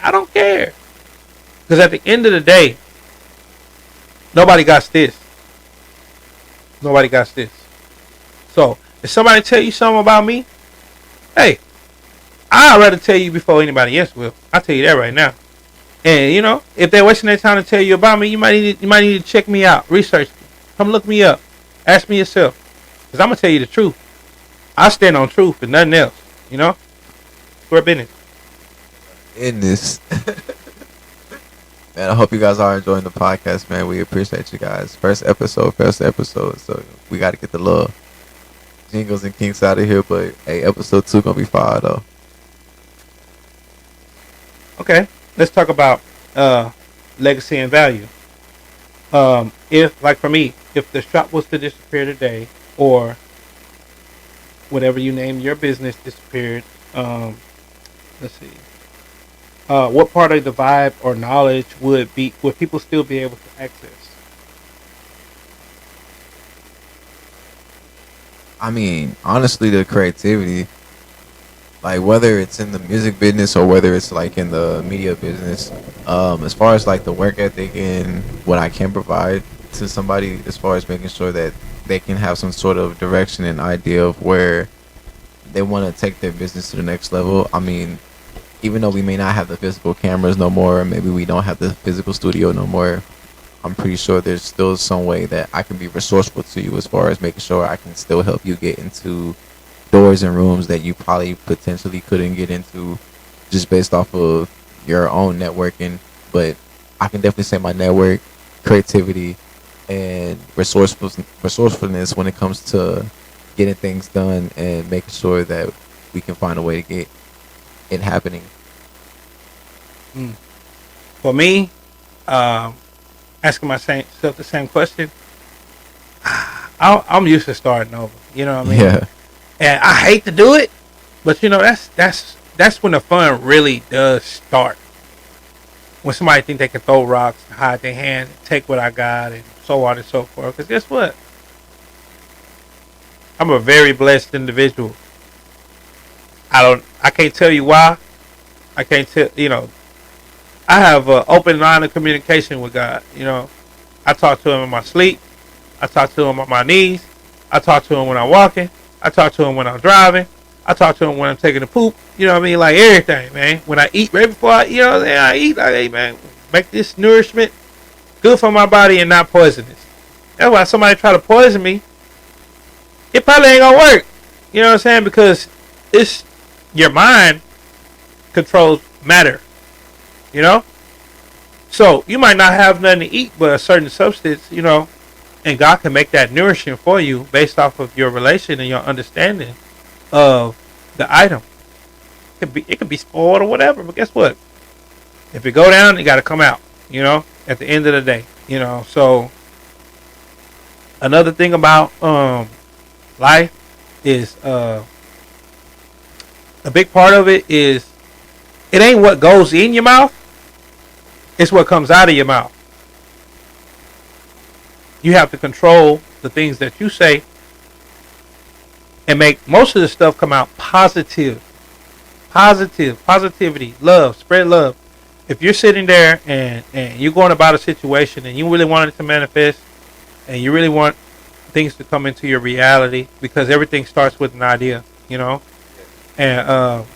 I don't care. Because at the end of the day, nobody got this. Nobody got this. So, if somebody tell you something about me, Hey, I'd rather tell you before anybody else will. I'll tell you that right now. And if they're wasting their time to tell you about me, you might need to check me out, research me, come look me up, ask me yourself, because I'm gonna tell you the truth. I stand on truth and nothing else. Square business. In this. Man, I hope you guys are enjoying the podcast, man. We appreciate you guys. First episode. So we got to get the little jingles and kinks out of here. But hey, episode 2 gonna be fire though. Okay, let's talk about legacy and value. If, like for me, if the shop was to disappear today, or whatever you name your business disappeared, let's see, what part of the vibe or knowledge would people still be able to access? I mean, honestly, the creativity, like whether it's in the music business or whether it's like in the media business, as far as like the work ethic and what I can provide to somebody, as far as making sure that they can have some sort of direction and idea of where they want to take their business to the next level. I mean, even though we may not have the physical cameras no more, maybe we don't have the physical studio no more, I'm pretty sure there's still some way that I can be resourceful to you as far as making sure I can still help you get into doors and rooms that you probably potentially couldn't get into just based off of your own networking. But I can definitely say my network, creativity, and resourcefulness when it comes to getting things done and making sure that we can find a way to get it happening. Mm. For me, asking myself the same question, I'm used to starting over. You know what I mean? Yeah. And I hate to do it, but that's when the fun really does start. When somebody think they can throw rocks, hide their hand, take what I got, and so on and so forth. Because guess what? I'm a very blessed individual. I can't tell you why. I can't tell. I have an open line of communication with God. I talk to Him in my sleep. I talk to Him on my knees. I talk to Him when I'm walking. I talk to Him when I'm driving. I talk to Him when I'm taking a poop. You know what I mean? Like everything, man. When I eat, right before I eat, like, hey, man, make this nourishment good for my body and not poisonous. That's why somebody try to poison me, it probably ain't gonna work. You know what I'm saying? Because it's your mind controls matter. So you might not have nothing to eat but a certain substance, and God can make that nourishing for you based off of your relation and your understanding of the item. It could be spoiled or whatever, but guess what? If it go down, it got to come out. At the end of the day. So another thing about life is a big part of it is it ain't what goes in your mouth, it's what comes out of your mouth. You have to control the things that you say and make most of the stuff come out positive. Positivity, love, spread love. If you're sitting there and you're going about a situation and you really want it to manifest and you really want things to come into your reality, because everything starts with an idea, and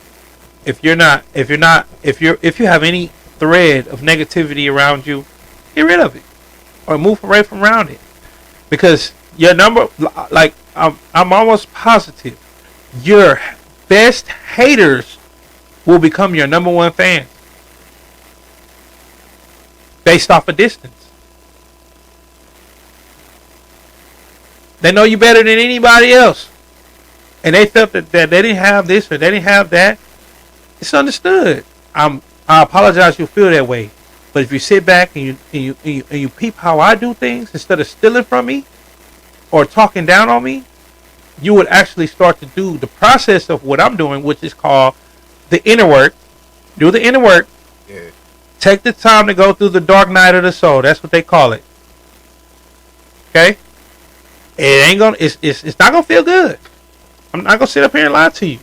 if you have any thread of negativity around you, get rid of it or move away from around it, because your number, like I'm almost positive, your best haters will become your number one fans based off of distance. They know you better than anybody else, and they felt that they didn't have this or they didn't have that. It's understood. I apologize you feel that way, but if you sit back and you peep how I do things instead of stealing from me or talking down on me, you would actually start to do the process of what I'm doing, which is called the inner work. Do the inner work. Yeah. Take the time to go through the dark night of the soul. That's what they call it. Okay? It ain't gonna. It's not gonna feel good. I'm not gonna sit up here and lie to you.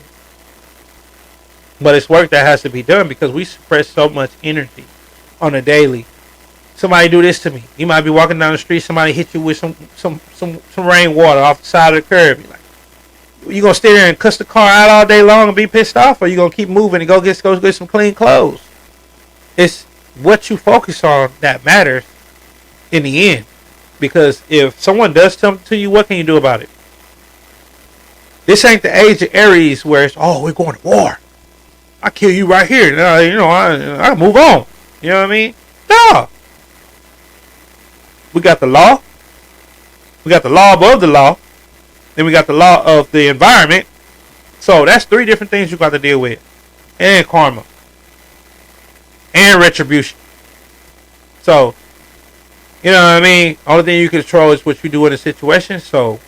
But it's work that has to be done because we suppress so much energy on a daily. Somebody do this to me. You might be walking down the street. Somebody hit you with some rainwater off the side of the curb. You're like, You gonna stay there and cuss the car out all day long and be pissed off, or you gonna keep moving and go get some clean clothes? It's what you focus on that matters in the end. Because if someone does something to you, what can you do about it? This ain't the age of Aries where it's, oh, we're going to war. I kill you right here. I move on. You know what I mean? No. We got the law. We got the law above the law. Then we got the law of the environment. So that's 3 different things you got to deal with. And karma. And retribution. So, you know what I mean? Only thing you can control is what you do in a situation. So,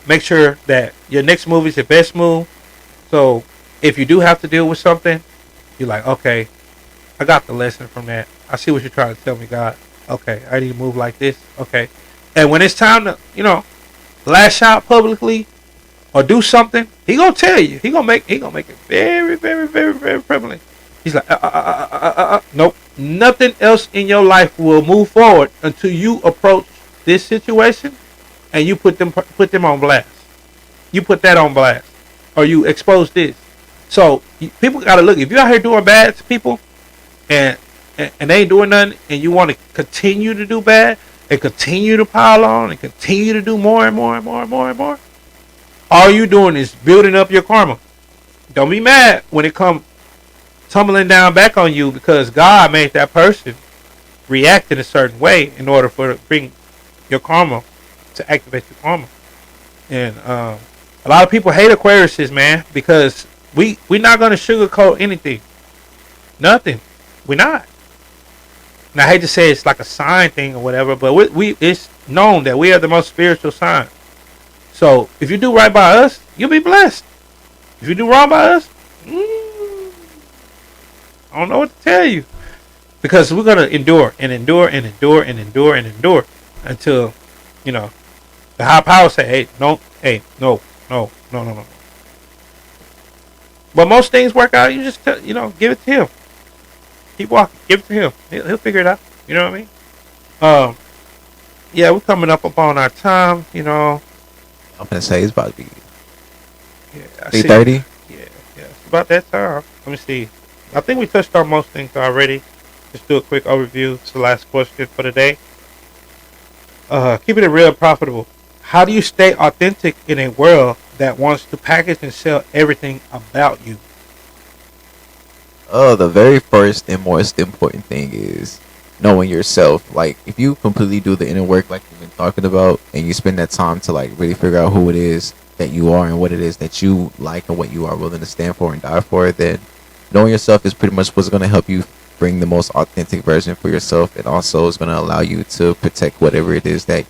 make sure that your next move is your best move. So, if you do have to deal with something, you're like, okay, I got the lesson from that. I see what you're trying to tell me, God. Okay, I need to move like this. Okay. And when it's time to, lash out publicly or do something, he gonna tell you. He gonna make it very, very, very, very prevalent. He's like, nope. Nothing else in your life will move forward until you approach this situation and you put them on blast. You put that on blast, or you expose this. So people gotta look. If you're out here doing bad to people, and they ain't doing nothing, and you want to continue to do bad and continue to pile on and continue to do more and more and more and more and more, all you doing is building up your karma. Don't be mad when it comes tumbling down back on you, because God made that person react in a certain way in order for to bring your karma, to activate your karma. And a lot of people hate Aquariuses, man, because we're not gonna sugarcoat anything, nothing. We're not. And I hate to say it's like a sign thing or whatever, but we it's known that we are the most spiritual sign. So if you do right by us, you'll be blessed. If you do wrong by us, I don't know what to tell you, because we're gonna endure and endure and endure and endure and endure until, the high power say, no, no. But most things work out. You just give it to him. Keep walking. Give it to him. He'll figure it out. You know what I mean? Yeah, we're coming up upon our time. I'm gonna say it's about to be Yeah, 3:30. Yeah, it's about that time. Let me see. I think we touched on most things already. Just do a quick overview. It's the last question for the day. Keeping it real profitable. How do you stay authentic in a world that wants to package and sell everything about you? The very first and most important thing is knowing yourself. Like, if you completely do the inner work like you've been talking about, and you spend that time to like really figure out who it is that you are and what it is that you like and what you are willing to stand for and die for, then knowing yourself is pretty much what's going to help you bring the most authentic version for yourself, and also is going to allow you to protect whatever it is that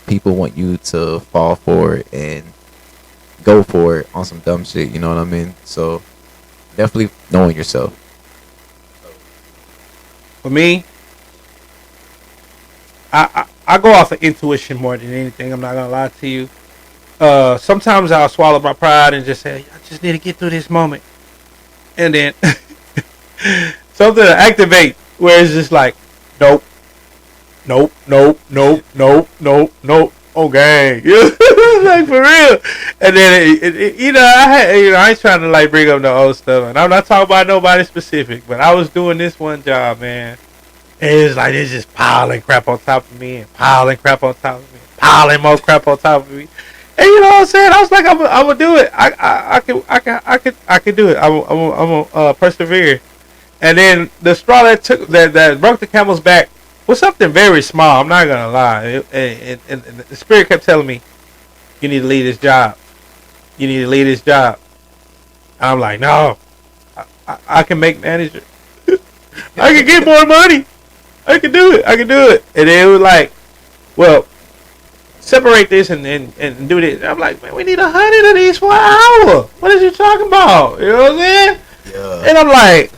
people want you to fall for and go for it on some dumb shit. You know what I mean? So definitely knowing yourself. For me, I go off of intuition more than anything. I'm not gonna lie to you. Sometimes I'll swallow my pride and just say, I just need to get through this moment, and then something to activate where it's just like, nope, nope, nope, nope, nope, nope, nope. Okay, like for real. And then I ain't trying to like bring up the old stuff, and I'm not talking about nobody specific, but I was doing this one job, man. And it's like it's just piling crap on top of me, and piling crap on top of me, piling more crap on top of me. And you know what I'm saying? I was like, I'm gonna do it. I can do it. I'm gonna persevere. And then the straw that broke the camel's back was something very small. I'm not gonna lie. And the spirit kept telling me, you need to leave this job. You need to leave this job. I'm like, no, I can make manager. I can get more money. I can do it. And then it was like, well, separate this and do this. I'm like, man, we need 100 of these for an hour. What is you talking about? You know what I'm saying? Yeah. And I'm like,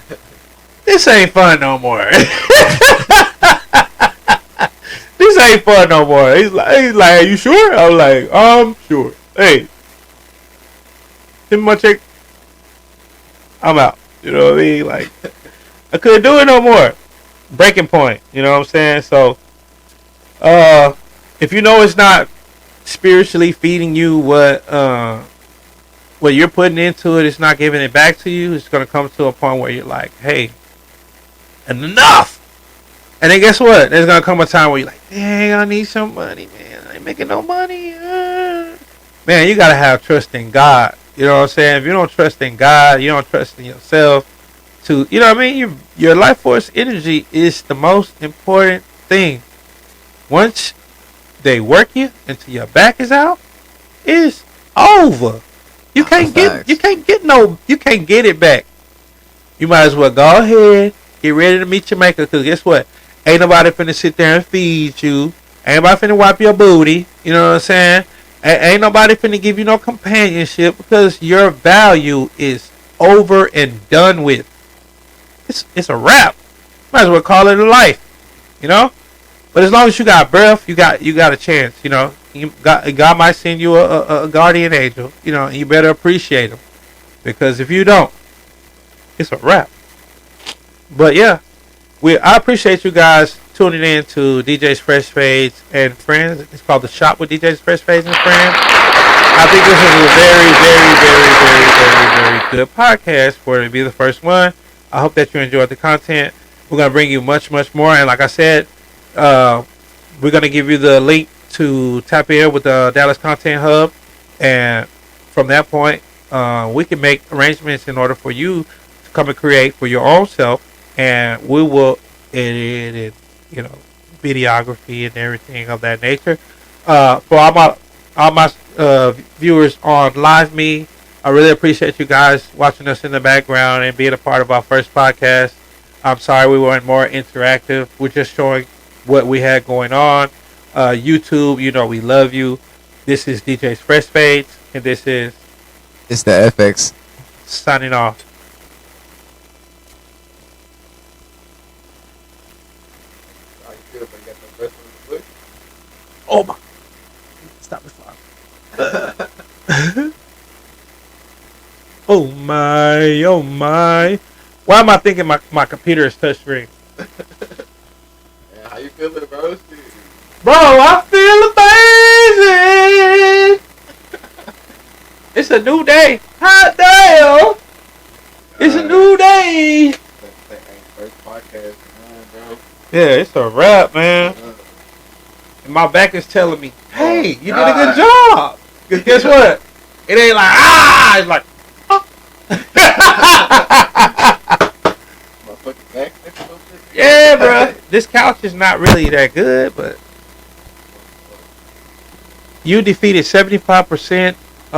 this ain't fun no more. This ain't fun no more. He's like, are you sure? I was like, I'm sure. Hey, give me my check. I'm out. You know what I mean? Like, I couldn't do it no more. Breaking point. You know what I'm saying? So, if you know it's not spiritually feeding you what what you're putting into it is not giving it back to you, it's going to come to a point where you're like, hey, enough. And then guess what? There's going to come a time where you're like, dang, I need some money, man. I ain't making no money. Man, you got to have trust in God. You know what I'm saying? If you don't trust in God, you don't trust in yourself. You know what I mean? Your life force energy is the most important thing. Once they work you until your back is out, it's over. You can't get it back. You might as well go ahead, get ready to meet your maker, because guess what? Ain't nobody finna sit there and feed you. Ain't nobody finna wipe your booty. You know what I'm saying? Ain't nobody finna give you no companionship, because your value is over and done with. It's a wrap. Might as well call it a life. You know? But as long as you got breath, you got a chance. You know, God might send you a guardian angel. You know, and you better appreciate him, because if you don't, it's a wrap. But yeah, I appreciate you guys tuning in to DjsFreshFadez and Friends. It's called The Shop with DjsFreshFadez and Friends. I think this is a very, very, very, very, very, very good podcast for it to be the first one. I hope that you enjoyed the content. We're going to bring you much, much more. And like I said, we're going to give you the link to tap in with the Dallas Content Hub. And from that point, we can make arrangements in order for you to come and create for your own self. And we will edit and, videography and everything of that nature. For all my viewers on Live Me, I really appreciate you guys watching us in the background and being a part of our first podcast. I'm sorry we weren't more interactive. We're just showing what we had going on. YouTube, we love you. This is DjsFreshFadez, and this is... It's the FX. Signing off. Oh my... Stop it. Oh my. Why am I thinking my computer is touchscreen? Yeah, how you feeling, bro? Bro, I feel amazing. It's a new day. Hot damn. It's a new day. First podcast, bro. Yeah, it's a wrap, man. And my back is telling me, hey, you did a good job. Because guess what? It ain't like, it's like, yeah, bro. This couch is not really that good, but you defeated 75%